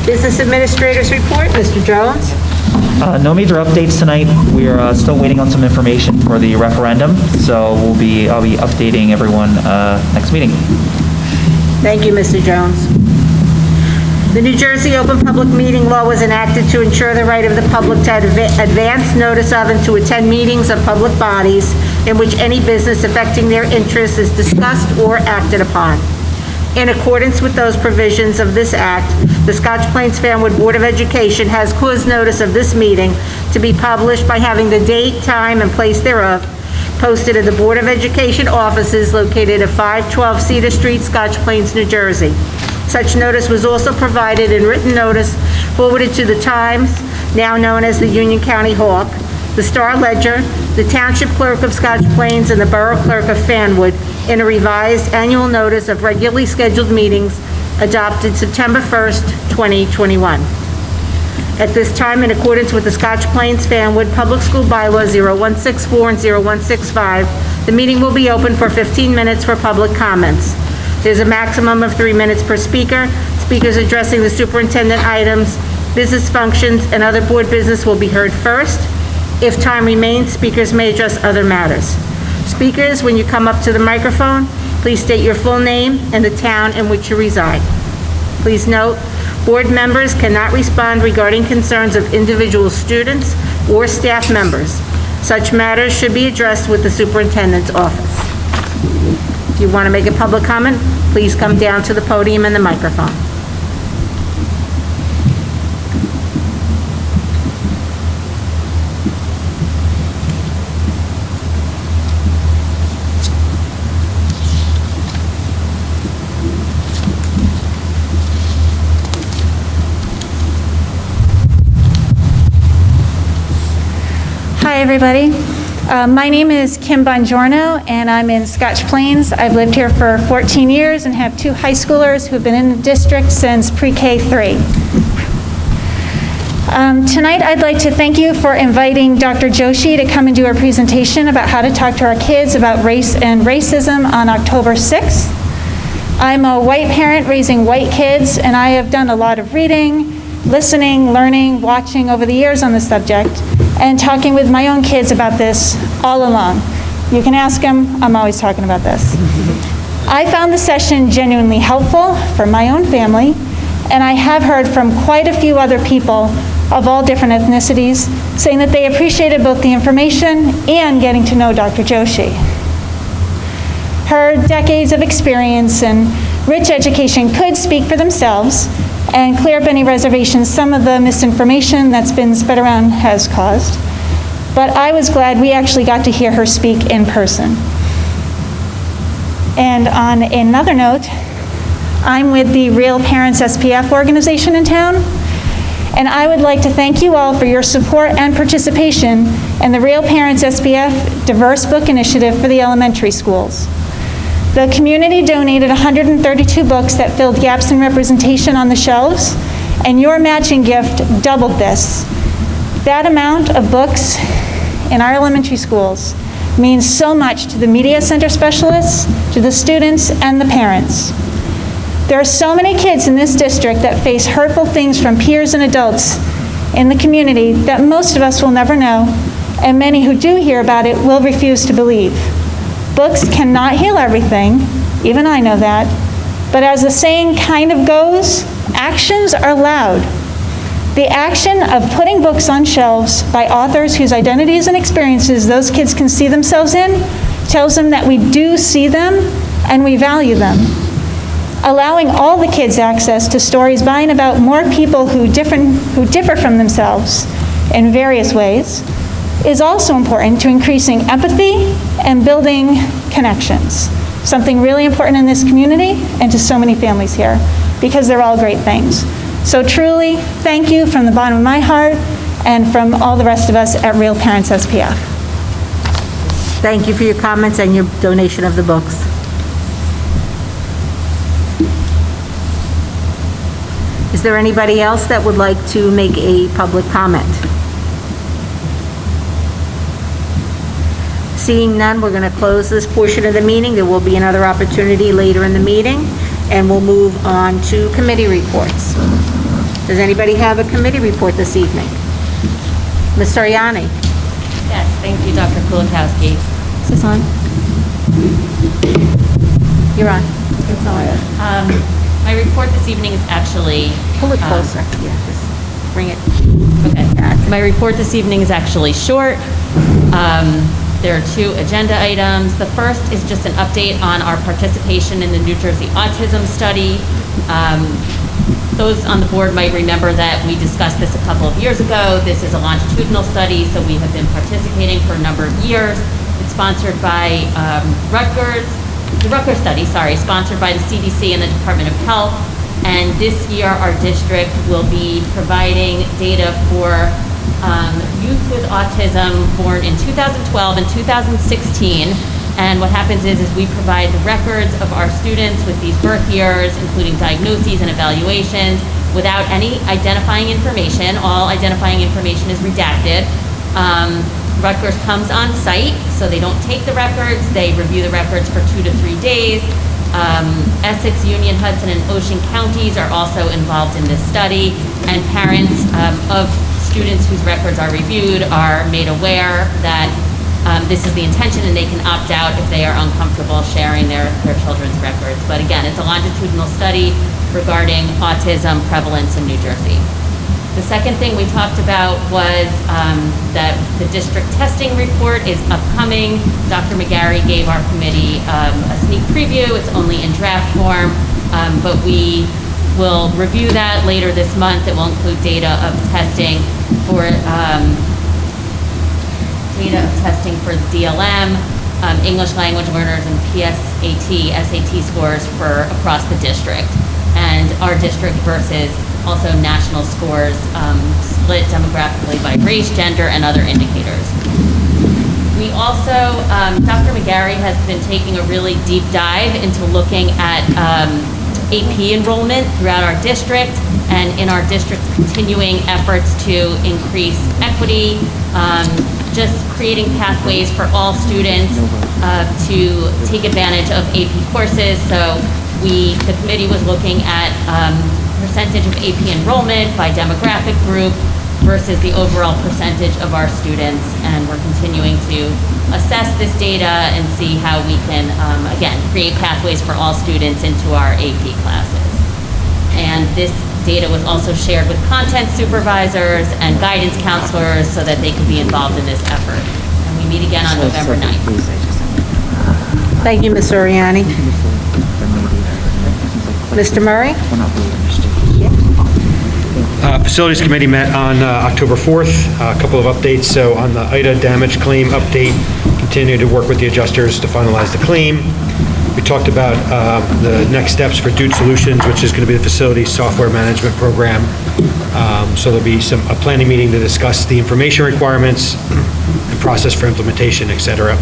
Business Administrator's report, Mr. Jones. No major updates tonight. We are still waiting on some information for the referendum, so I'll be updating everyone next meeting. Thank you, Mr. Jones. The New Jersey Open Public Meeting Law was enacted to ensure the right of the public to advance notice of and to attend meetings of public bodies in which any business affecting their interests is discussed or acted upon. In accordance with those provisions of this act, the Scotch Plains Fanwood Board of Education has caused notice of this meeting to be published by having the date, time, and place thereof posted at the Board of Education offices located at 512 Cedar Street, Scotch Plains, New Jersey. Such notice was also provided in written notice forwarded to the Times, now known as the Union County Hawk, the Star Ledger, the Township Clerk of Scotch Plains, and the Borough Clerk of Fanwood in a revised annual notice of regularly scheduled meetings adopted September 1st, 2021. At this time, in accordance with the Scotch Plains Fanwood Public School Bylaws 0164 and 0165, the meeting will be open for 15 minutes for public comments. There's a maximum of 3 minutes per speaker. Speakers addressing the superintendent items, business functions, and other board business will be heard first. If time remains, speakers may address other matters. Speakers, when you come up to the microphone, please state your full name and the town in which you reside. Please note, board members cannot respond regarding concerns of individual students or staff members. Such matters should be addressed with the superintendent's office. If you want to make a public comment, please come down to the podium and the microphone. Hi, everybody. My name is Kim Bongiorno, and I'm in Scotch Plains. I've lived here for 14 years and have 2 high schoolers who've been in the district since pre-K 3. Tonight, I'd like to thank you for inviting Dr. Joshi to come and do a presentation about how to talk to our kids about race and racism on October 6th. I'm a white parent raising white kids, and I have done a lot of reading, listening, learning, watching over the years on the subject, and talking with my own kids about this all along. You can ask them, I'm always talking about this. I found the session genuinely helpful for my own family, and I have heard from quite a few other people of all different ethnicities saying that they appreciated both the information and getting to know Dr. Joshi. Her decades of experience and rich education could speak for themselves, and clear up any reservations some of the misinformation that's been spread around has caused. But I was glad we actually got to hear her speak in person. And on another note, I'm with the Real Parents SPF organization in town, and I would like to thank you all for your support and participation in the Real Parents SPF Diverse Book Initiative for the elementary schools. The community donated 132 books that filled gaps in representation on the shelves, and your matching gift doubled this. That amount of books in our elementary schools means so much to the media center specialists, to the students, and the parents. There are so many kids in this district that face hurtful things from peers and adults in the community that most of us will never know, and many who do hear about it will refuse to believe. Books cannot heal everything, even I know that, but as the saying kind of goes, actions are loud. The action of putting books on shelves by authors whose identities and experiences those kids can see themselves in tells them that we do see them and we value them. Allowing all the kids access to stories by and about more people who differ from themselves in various ways is also important to increasing empathy and building connections. Something really important in this community and to so many families here, because they're all great things. So truly, thank you from the bottom of my heart and from all the rest of us at Real Parents SPF. Thank you for your comments and your donation of the books. Is there anybody else that would like to make a public comment? Seeing none, we're going to close this portion of the meeting. There will be another opportunity later in the meeting, and we'll move on to committee reports. Does anybody have a committee report this evening? Ms. Soriani? Yes, thank you, Dr. Kulikowski. Is this on? You're on. It's on. My report this evening is actually... Pull it closer. Yeah, just bring it. Okay. My report this evening is actually short. There are two agenda items. The first is just an update on our participation in the New Jersey Autism Study. Those on the board might remember that we discussed this a couple of years ago. This is a longitudinal study, so we have been participating for a number of years. It's sponsored by the Rutgers study, sponsored by the CDC and the Department of Health. And this year, our district will be providing data for youth with autism born in 2012 and 2016. And what happens is we provide the records of our students with these birth years, including diagnoses and evaluations, without any identifying information. All identifying information is redacted. Rutgers comes on site, so they don't take the records. They review the records for 2 to 3 days. Essex, Union, Hudson, and Ocean counties are also involved in this study, and parents of students whose records are reviewed are made aware that this is the intention, and they can opt out if they are uncomfortable sharing their children's records. But again, it's a longitudinal study regarding autism prevalence in New Jersey. The second thing we talked about was that the district testing report is upcoming. Dr. McGarry gave our committee a sneak preview. It's only in draft form, but we will review that later this month. It will include data of testing for DLM, English language learners, and PSAT, SAT scores for across the district. And our district versus also national scores split demographically by race, gender, and other indicators. We also, Dr. McGarry has been taking a really deep dive into looking at AP enrollment throughout our district, and in our district's continuing efforts to increase equity, just creating pathways for all students to take advantage of AP courses. So the committee was looking at percentage of AP enrollment by demographic group versus the overall percentage of our students, and we're continuing to assess this data and see how we can, again, create pathways for all students into our AP classes. And this data was also shared with content supervisors and guidance counselors so that they could be involved in this effort. And we meet again on November 9th. Thank you, Ms. Soriani. Mr. Murray? Facilities Committee met on October 4th. A couple of updates. So on the IDA damage claim update, continue to work with the adjusters to finalize the claim. We talked about the next steps for Dude Solutions, which is going to be the facility software management program. So there'll be a planning meeting to discuss the information requirements and process for implementation, et cetera.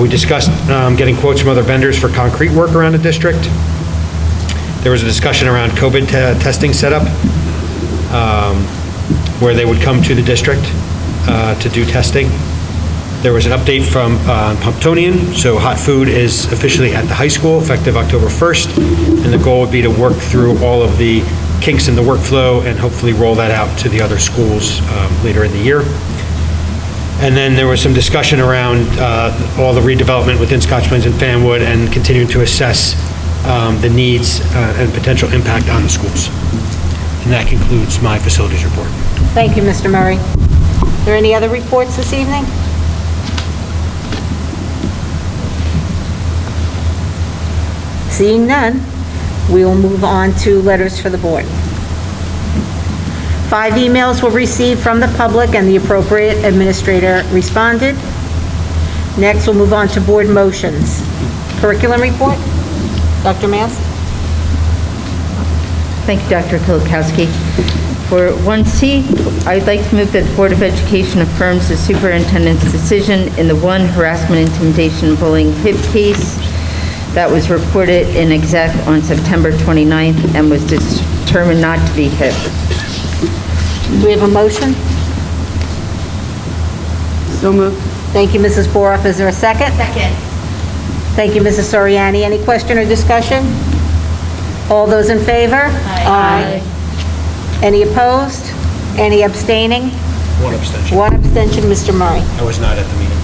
We discussed getting quotes from other vendors for concrete work around the district. There was a discussion around COVID testing setup, where they would come to the district to do testing. There was an update from Pumptonian, so hot food is officially at the high school effective October 1st, and the goal would be to work through all of the kinks in the workflow and hopefully roll that out to the other schools later in the year. And then there was some discussion around all the redevelopment within Scotch Plains and Fanwood and continuing to assess the needs and potential impact on the schools. And that concludes my facilities report. Thank you, Mr. Murray. Are there any other reports this evening? Seeing none, we will move on to letters for the board. 5 emails were received from the public and the appropriate administrator responded. Next, we'll move on to board motions. Curriculum report, Dr. Mass? Thank you, Dr. Koprowski. For 1C, I'd like to move that the Board of Education affirms the superintendent's decision in the one harassment, intimidation, bullying HIP case that was reported in exec on September 29th and was determined not to be HIP. Do we have a motion? So moved. Thank you, Mrs. Boroff. Is there a second? Second. Thank you, Mrs. Soriani. Any question or discussion? All those in favor? Aye. Any opposed? Any abstaining? One abstention. One abstention, Mr. Murray. I was not at the meeting.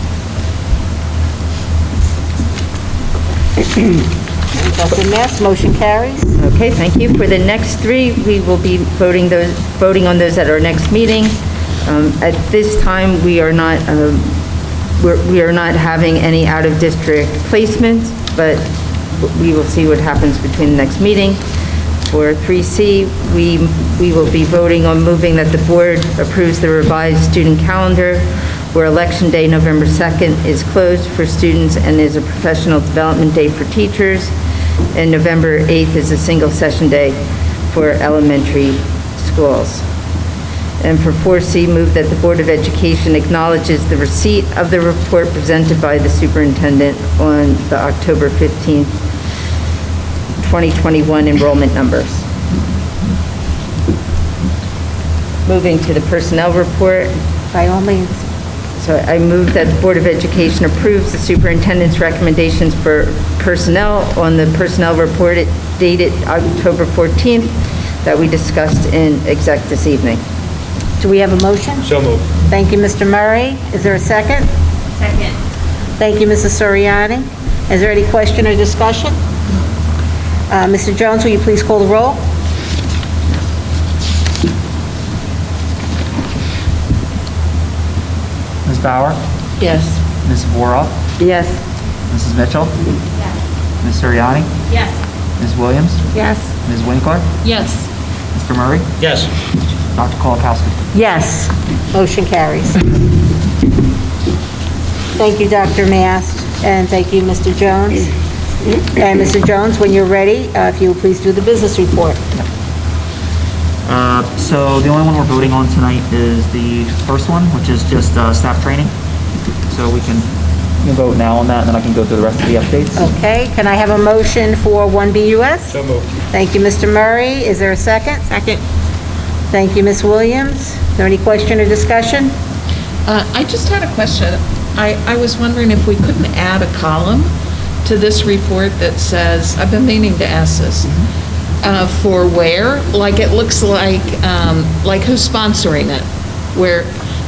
Dr. Mass, motion carries. Okay, thank you. For the next 3, we will be voting on those at our next meeting. At this time, we are not having any out-of-district placements, but we will see what happens between the next meeting. For 3C, we will be voting on moving that the board approves the revised student calendar, where Election Day, November 2nd, is closed for students and is a professional development day for teachers, and November 8th is a single session day for elementary schools. And for 4C, move that the Board of Education acknowledges the receipt of the report presented by the superintendent on the October 15th, 2021 enrollment numbers. Moving to the personnel report. By all means. So I move that the Board of Education approves the superintendent's recommendations for personnel on the personnel report dated October 14th that we discussed in exec this evening. Do we have a motion? So moved. Thank you, Mr. Murray. Is there a second? Second. Thank you, Mrs. Soriani. Is there any question or discussion? Mr. Jones, will you please call the roll? Ms. Bauer? Yes. Ms. Boroff? Yes. Mrs. Mitchell? Yes. Ms. Soriani? Yes. Ms. Williams? Yes. Ms. Winkler? Yes. Mr. Murray? Yes. Dr. Koprowski? Yes. Motion carries. Thank you, Dr. Mast, and thank you, Mr. Jones. And Mr. Jones, when you're ready, if you will please do the business report. So the only one we're voting on tonight is the first one, which is just staff training. So we can vote now on that, and then I can go through the rest of the updates. Okay, can I have a motion for 1BUS? So moved. Thank you, Mr. Murray. Is there a second? Second. Thank you, Ms. Williams. Is there any question or discussion? I just had a question. I was wondering if we couldn't add a column to this report that says, I've been meaning to ask this, for where? Like, it looks like who's sponsoring it? Where,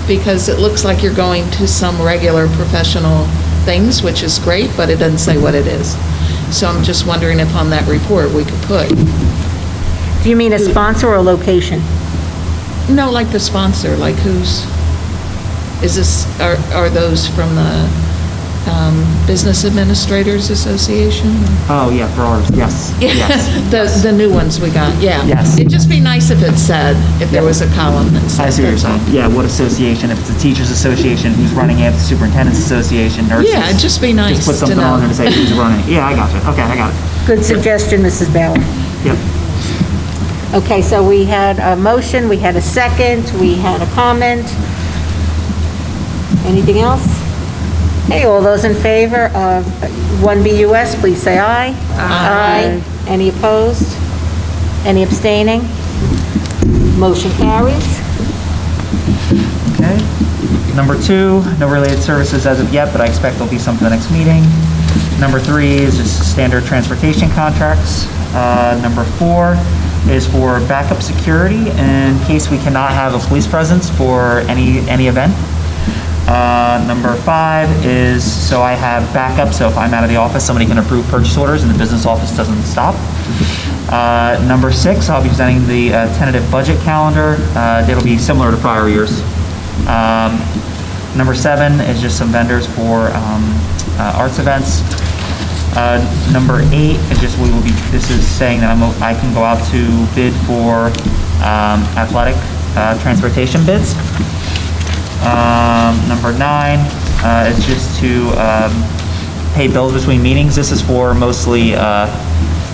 because it looks like you're going to some regular professional things, which is great, but it doesn't say what it is. So I'm just wondering if on that report we could put. Do you mean a sponsor or a location? No, like the sponsor, like who's, is this, are those from the Business Administrators Association? Oh, yeah, for ours, yes. Yes. The new ones we got, yeah. Yes. It'd just be nice if it said, if there was a column that said. I see what you're saying. Yeah, what association, if it's a teachers association, who's running it, the superintendent's association, nurses. Yeah, it'd just be nice Just put to something know. on there to say who's running it. Yeah, I got you. Okay, I got it. Good suggestion, Mrs. Bauer. Yep. Okay, so we had a motion, we had a second, we had a comment. Anything else? Okay, all those in favor of 1BUS, please say aye. Aye. Any opposed? Any abstaining? Motion carries. Okay. Number 2, no related services as of yet, but I expect there'll be some for the next meeting. Number 3 is just standard transportation contracts. Number 4 is for backup security in case we cannot have a police presence for any event. Number 5 is so I have backup, so if I'm out of the office, somebody can approve purchase orders and the business office doesn't stop. Number 6, I'll be presenting the tentative budget calendar. It'll be similar to prior years. Number 7 is just some vendors for arts events. Number 8 is just this is saying that I can go out to bid for athletic transportation bids. Number 9 is just to pay bills between meetings. This is for mostly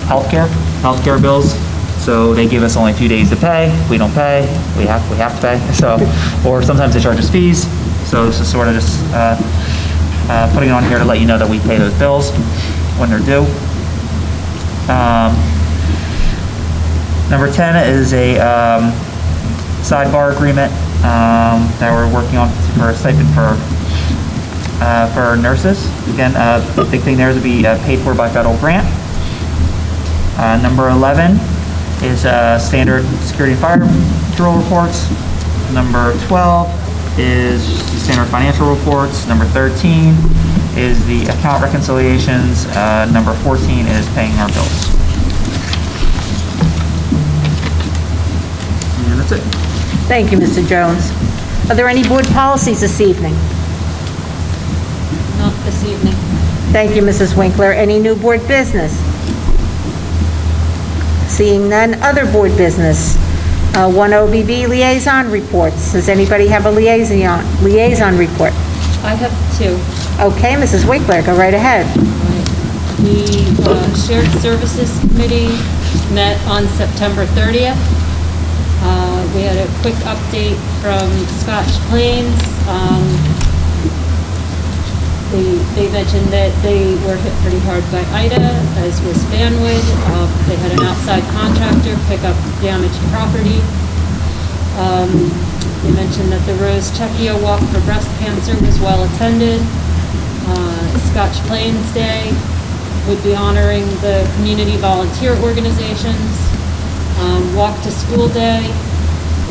healthcare bills. So they give us only a few days to pay. If we don't pay, we have to pay. So, or sometimes they charge us fees. So this is sort of just putting it on here to let you know that we pay those bills when they're due. Number 10 is a sidebar agreement that we're working on for a stipend for nurses. Again, the big thing there is to be paid for by federal grant. Number 11 is standard security and fire drill reports. Number 12 is the standard financial reports. Number 13 is the account reconciliations. Number 14 is paying our bills. And that's it. Thank you, Mr. Jones. Are there any board policies this evening? Not this evening. Thank you, Mrs. Winkler. Any new board business? Seeing none, other board business. 1 OBB liaison reports. Does anybody have a liaison report? I have 2. Okay, Mrs. Winkler, go right ahead. The Shared Services Committee met on September 30th. We had a quick update from Scotch Plains. They mentioned that they were hit pretty hard by Ida, as was Fanwood. They had an outside contractor pick up damaged property. They mentioned that the Rose Checchio Walk for breast cancer was well attended. Scotch Plains Day would be honoring the community volunteer organizations. Walk to School Day,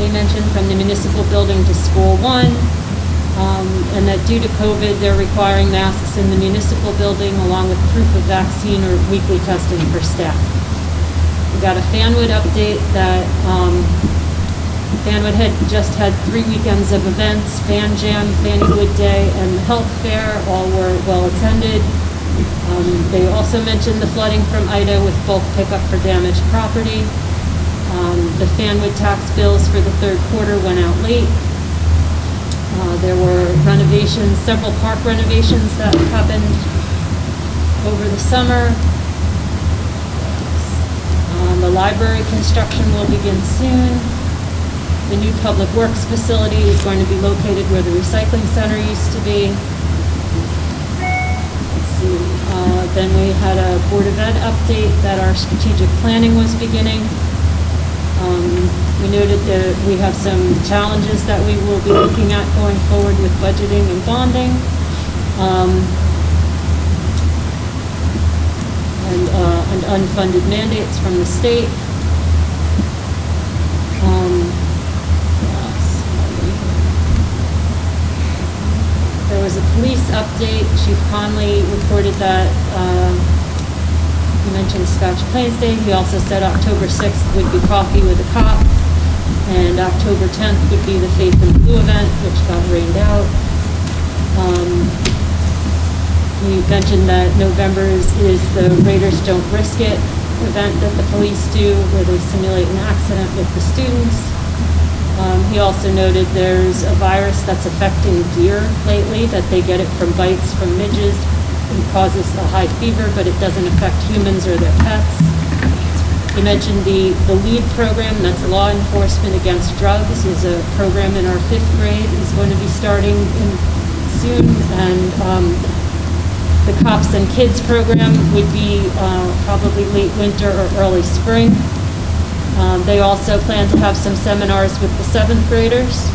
they mentioned from the municipal building to School 1. And that due to COVID, they're requiring masks in the municipal building along with proof of vaccine or weekly testing for staff. We got a Fanwood update that Fanwood had just had 3 weekends of events, Fan Jam, Fannywood Day, and the Health Fair, all were well attended. They also mentioned the flooding from Ida with bulk pickup for damaged property. The Fanwood tax bills for the third quarter went out late. There were renovations, several park renovations that happened over the summer. The library construction will begin soon. The new public works facility is going to be located where the recycling center used to be. Let's see. Then we had a Board of Ed update that our strategic planning was beginning. We noted that we have some challenges that we will be looking at going forward with budgeting and bonding. And unfunded mandates from the state. There was a police update. Chief Conley reported that he mentioned Scotch Plains Day. He also said October 6th would be Coffee with a Cop, and October 10th would be the Faith in Blue event, which got rained out. He mentioned that November is the Raiders Don't Risk It event that the police do, where they simulate an accident with the students. He also noted there's a virus that's affecting deer lately, that they get it from bites from midges. It causes a high fever, but it doesn't affect humans or their pets. He mentioned the LEAD program, that's Law Enforcement Against Drugs, is a program in our 5th grade. It's going to be starting soon, and the Cops and Kids program would be probably late winter or early spring. They also plan to have some seminars with the 7th graders,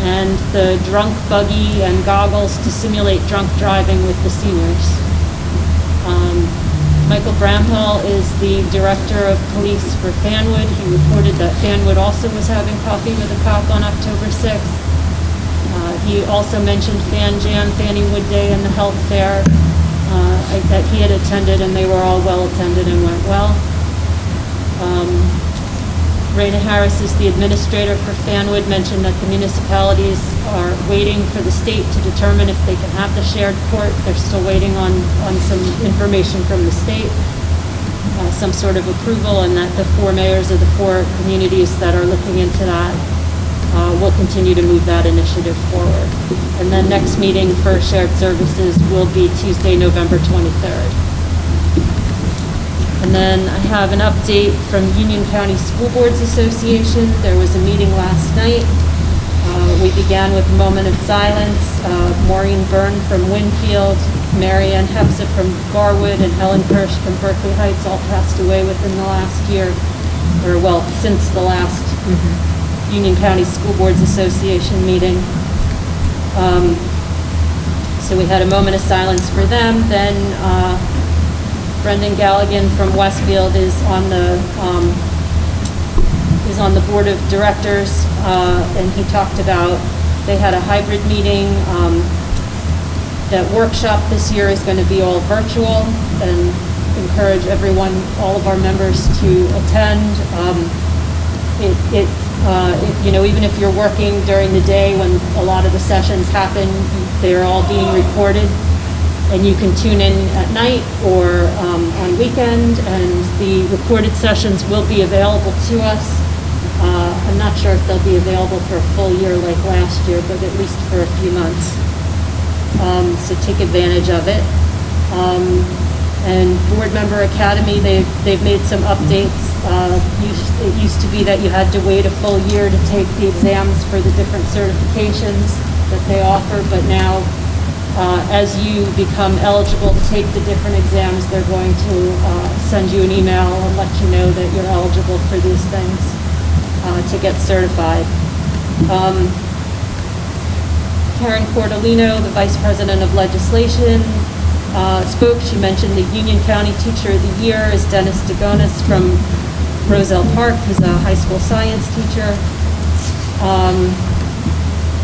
and the drunk buggy and goggles to simulate drunk driving with the seniors. Michael Bramhall is the director of police for Fanwood. He reported that Fanwood also was having Coffee with a Cop on October 6th. He also mentioned Fan Jam, Fanny Wood Day, and the health fair that he had attended, and they were all well attended and went well. Raina Harris is the administrator for Fanwood, mentioned that the municipalities are waiting for the state to determine if they can have the shared court. They're still waiting on some information from the state, some sort of approval, and that the 4 mayors of the 4 communities that are looking into that will continue to move that initiative forward. And then next meeting for shared services will be Tuesday, November 23rd. And then I have an update from Union County School Boards Association. There was a meeting last night. We began with a moment of silence. Maureen Byrne from Winfield, Mary Ann Hepsa from Garwood, and Helen Kirsch from Berkeley Heights all passed away within the last year, or well, since the last Union County School Boards Association meeting. So we had a moment of silence for them. Then Brendan Galligan from Westfield is on the board of directors, and he talked about they had a hybrid meeting. That workshop this year is going to be all virtual, and encourage everyone, all of our members, to attend. Even if you're working during the day when a lot of the sessions happen, they're all being recorded. And you can tune in at night or on weekend, and the recorded sessions will be available to us. I'm not sure if they'll be available for a full year like last year, but at least for a few months. So take advantage of it. And Board Member Academy, they've made some updates. It used to be that you had to wait a full year to take the exams for the different certifications that they offer, but now as you become eligible to take the different exams, they're going to send you an email and let you know that you're eligible for these things to get certified. Karen Cordolino, the Vice President of Legislation, spoke. She mentioned the Union County Teacher of the Year is Dennis DeGonis from Roselle Park, who's a high school science teacher.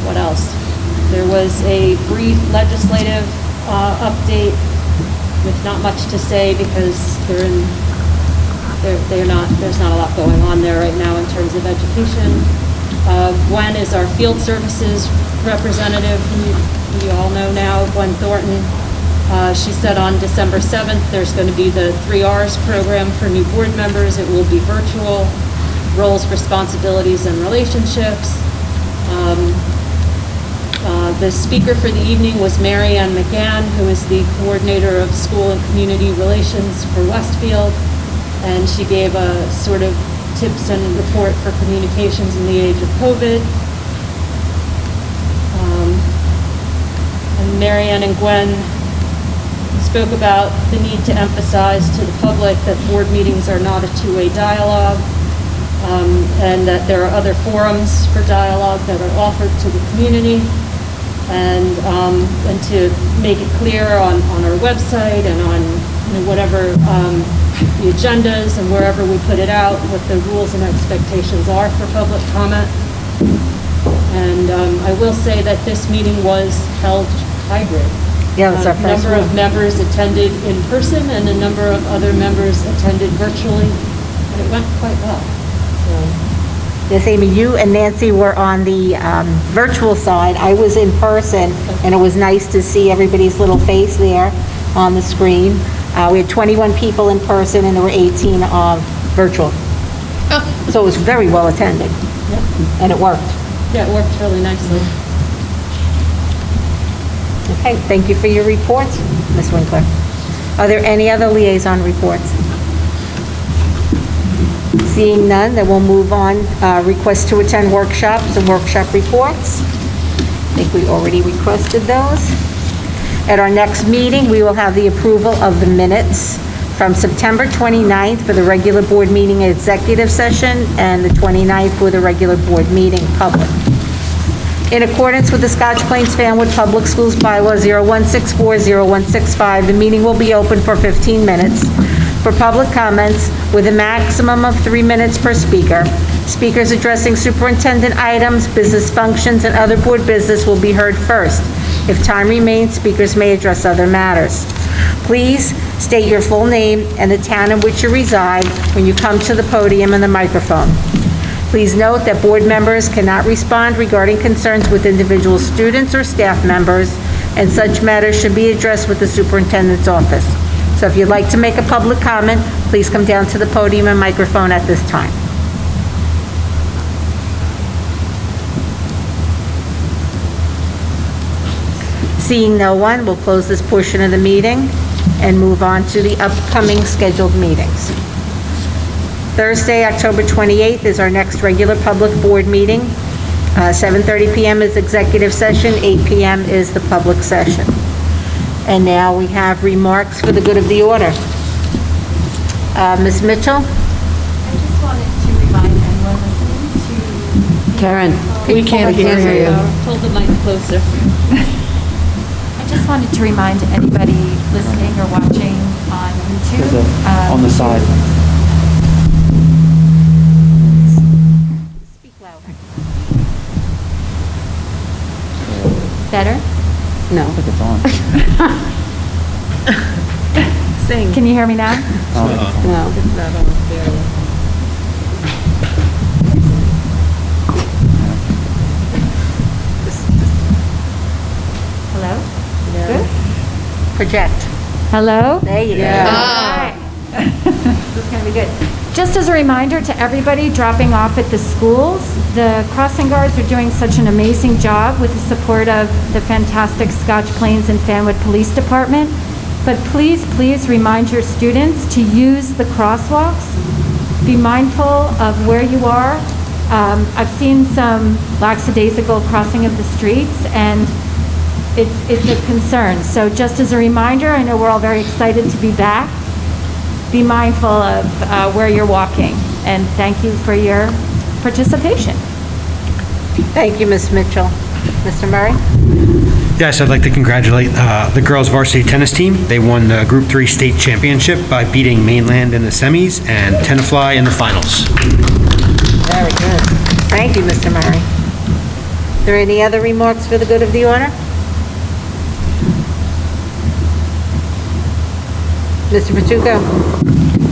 What else? There was a brief legislative update with not much to say because there's not a lot going on there right now in terms of education. Gwen is our field services representative, who you all know now, Gwen Thornton. She said on December 7th, there's going to be the 3 R's program for new board members. It will be virtual, roles, responsibilities, and relationships. The speaker for the evening was Mary Ann McGann, who is the coordinator of school and community relations for Westfield, and she gave a sort of tips and report for communications in the age of COVID. And Mary Ann and Gwen spoke about the need to emphasize to the public that board meetings are not a two-way dialogue, and that there are other forums for dialogue that are offered to the community, and to make it clear on our website and on whatever the agendas and wherever we put it out, what the rules and expectations are for public comment. And I will say that this meeting was held hybrid. Yeah, that's our A first number one. of members attended in person, and a number of other members attended virtually, and it went quite well. Yes, Amy, you and Nancy were on the virtual side. I was in person, and it was nice to see everybody's little face there. on the screen. We had 21 people in person, and there were 18 virtual. So it was very well attended, and it worked. Yeah, it worked really nicely. Okay, thank you for your reports, Ms. Winkler. Are there any other liaison reports? Seeing none, then we'll move on. Request to attend workshops and workshop reports. I think we already requested those. At our next meeting, we will have the approval of the minutes from September 29th for the regular board meeting executive session and the 29th for the regular board meeting public. In accordance with the Scotch Plains Fanwood Public Schools Bylaw 0164-0165, the meeting will be open for 15 minutes for public comments with a maximum of 3 minutes per speaker. Speakers addressing superintendent items, business functions, and other board business will be heard first. If time remains, speakers may address other matters. Please state your full name and the town in which you reside when you come to the podium and the microphone. Please note that board members cannot respond regarding concerns with individual students or staff members, and such matters should be addressed with the superintendent's office. So if you'd like to make a public comment, please come down to the podium and microphone at this time. Seeing no one, we'll close this portion of the meeting and move on to the upcoming scheduled meetings. Thursday, October 28th is our next regular public board meeting. 7:30 p.m. is executive session, 8 p.m. is the public session. And now we have remarks for the good of the order. Ms. Mitchell? I just wanted to remind anyone listening to... Karen, we can't hear you. Hold the mic closer. I just wanted to remind anybody listening or watching on YouTube. On the side. Better? No. I think it's on. Sing. Can you hear me now? No, it's not on. Hello? Good. Project. Hello? There you go. This is going to be good. Just as a reminder to everybody dropping off at the schools, the crossing guards are doing such an amazing job with the support of the fantastic Scotch Plains and Fanwood Police Department. But please, please remind your students to use the crosswalks. Be mindful of where you are. I've seen some lackadaisical crossing of the streets, and it's a concern. So just as a reminder, I know we're all very excited to be back. Be mindful of where you're walking, and thank you for your participation. Thank you, Ms. Mitchell. Mr. Murray? Yes, I'd like to congratulate the girls varsity tennis team. They won the Group 3 state championship by beating Mainland in the semis and Tenafly in the finals. Very good. Thank you, Mr. Murray. Are there any other remarks for the good of the order? Mr. Patuco?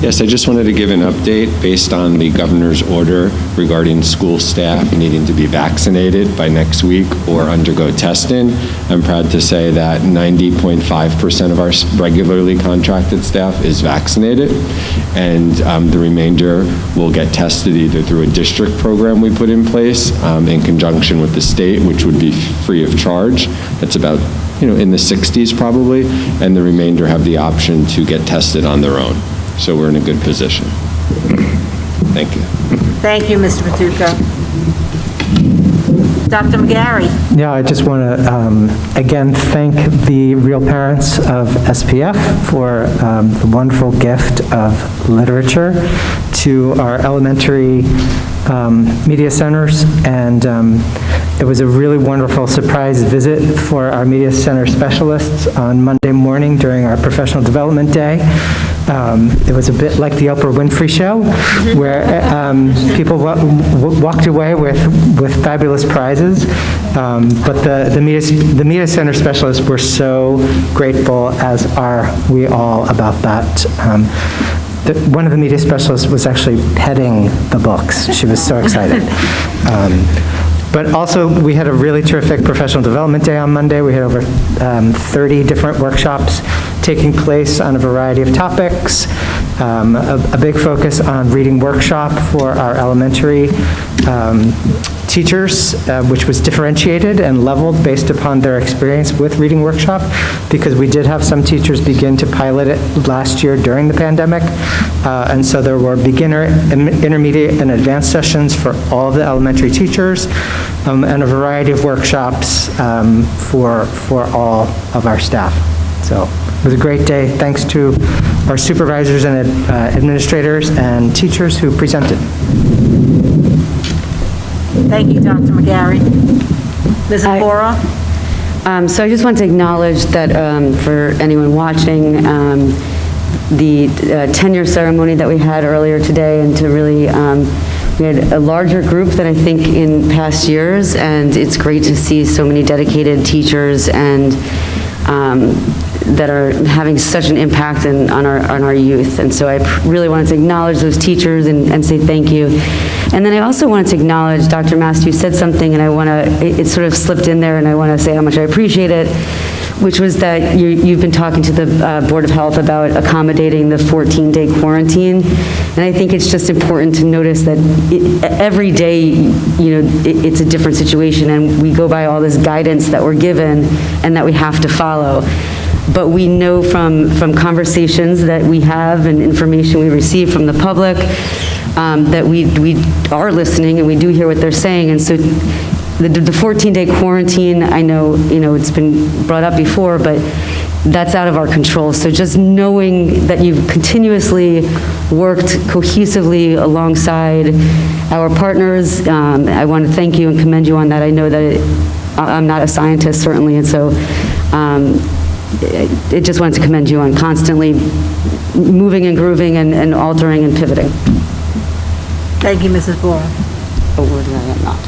Yes, I just wanted to give an update based on the governor's order regarding school staff needing to be vaccinated by next week or undergo testing. I'm proud to say that 90.5% of our regularly contracted staff is vaccinated, and the remainder will get tested either through a district program we put in place in conjunction with the state, which would be free of charge. That's about in the 60s probably, and the remainder have the option to get tested on their own. So we're in a good position. Thank you. Thank you, Mr. Patuco. Dr. McGarry? Yeah, I just want to, again, thank the real parents of SPF for the wonderful gift of literature to our elementary media centers, and it was a really wonderful surprise visit for our media center specialists on Monday morning during our professional development day. It was a bit like the Oprah Winfrey Show, where people walked away with fabulous prizes, but the media center specialists were so grateful, as are we all, about that. One of the media specialists was actually petting the books. She was so excited. But also, we had a really terrific professional development day on Monday. We had over 30 different workshops taking place on a variety of topics. A big focus on reading workshop for our elementary teachers, which was differentiated and leveled based upon their experience with reading workshop, because we did have some teachers begin to pilot it last year during the pandemic. And so there were beginner, intermediate, and advanced sessions for all of the elementary teachers, and a variety of workshops for all of our staff. So it was a great day. Thanks to our supervisors and administrators and teachers who presented. Thank you, Dr. McGarry. Mrs. Bora? So I just want to acknowledge that for anyone watching, the tenure ceremony that we had earlier today, and to really, we had a larger group than I think in past years, and it's great to see so many dedicated teachers and that are having such an impact on our youth. And so I really wanted to acknowledge those teachers and say thank you. And then I also wanted to acknowledge, Dr. Mast, you said something, and it sort of slipped in there, and I want to say how much I appreciate it, which was that you've been talking to the Board of Health about accommodating the 14-day quarantine. And I think it's just important to notice that every day, it's a different situation, and we go by all this guidance that we're given and that we have to follow. But we know from conversations that we have and information we receive from the public that we are listening, and we do hear what they're saying. And so the 14-day quarantine, I know, it's been brought up before, but that's out of our control. So just knowing that you've continuously worked cohesively alongside our partners, I want to thank you and commend you on that. I know that I'm not a scientist, certainly, and so I just wanted to commend you on constantly moving and grooving and altering and pivoting. Thank you, Mrs. Bora. A word that I am not.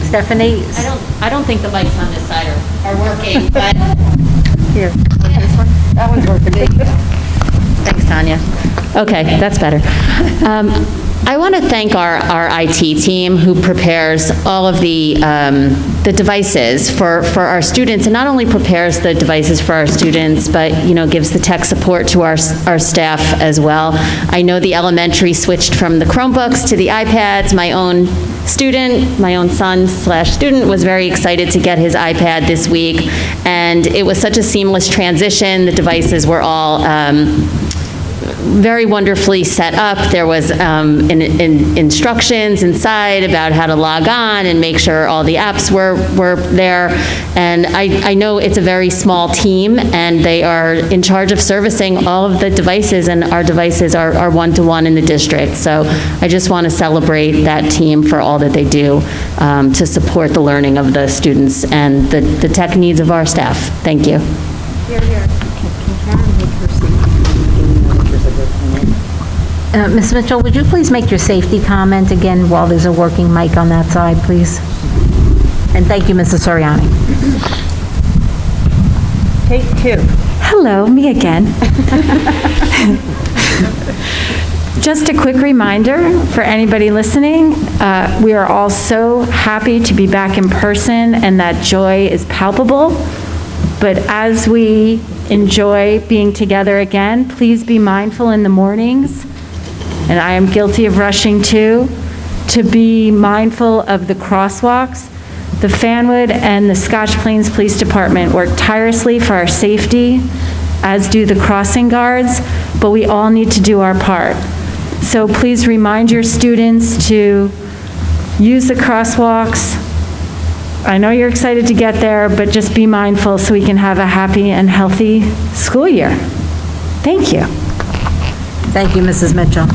Stephanie? I don't think the mics on this side are working, but. Here. That one's working. Thanks, Tanya. Okay, that's better. I want to thank our IT team who prepares all of the devices for our students, and not only prepares the devices for our students, but gives the tech support to our staff as well. I know the elementary switched from the Chromebooks to the iPads. My own son/student was very excited to get his iPad this week, and it was such a seamless transition. The devices were all very wonderfully set up. There was instructions inside about how to log on and make sure all the apps were there. And I know it's a very small team, and they are in charge of servicing all of the devices, and our devices are one-to-one in the district. So I just want to celebrate that team for all that they do to support the learning of the students and the tech needs of our staff. Thank you. Here, here. Can Karen make her seat? Ms. Mitchell, would you please make your safety comment again while there's a working mic on that side, please? And thank you, Mrs. Soriani. Take two. Hello, me again. Just a quick reminder for anybody listening, we are all so happy to be back in person, and that joy is palpable. But as we enjoy being together again, please be mindful in the mornings, and I am guilty of rushing too, to be mindful of the crosswalks. The Fanwood and the Scotch Plains Police Department work tirelessly for our safety, as do the crossing guards, but we all need to do our part. So please remind your students to use the crosswalks. I know you're excited to get there, but just be mindful so we can have a happy and healthy school year. Thank you. Thank you, Mrs. Mitchell.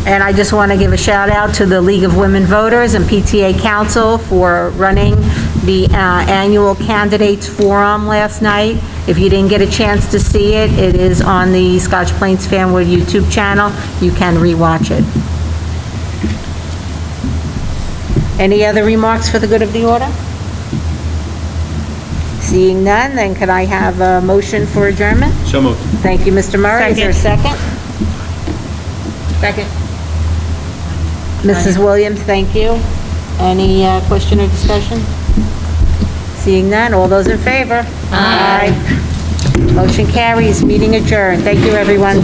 And I just want to give a shout out to the League of Women Voters and PTA Council for running the annual Candidates Forum last night. If you didn't get a chance to see it, it is on the Scotch Plains Fanwood YouTube channel. You can rewatch it. Any other remarks for the good of the order? Seeing none, then could I have a motion for adjournment? So moved. Thank you, Mr. Murray. Is there a second? Second. Mrs. Williams, thank you. Any question or discussion? Seeing none, all those in favor? Aye. Motion carries, meeting adjourned. Thank you, everyone.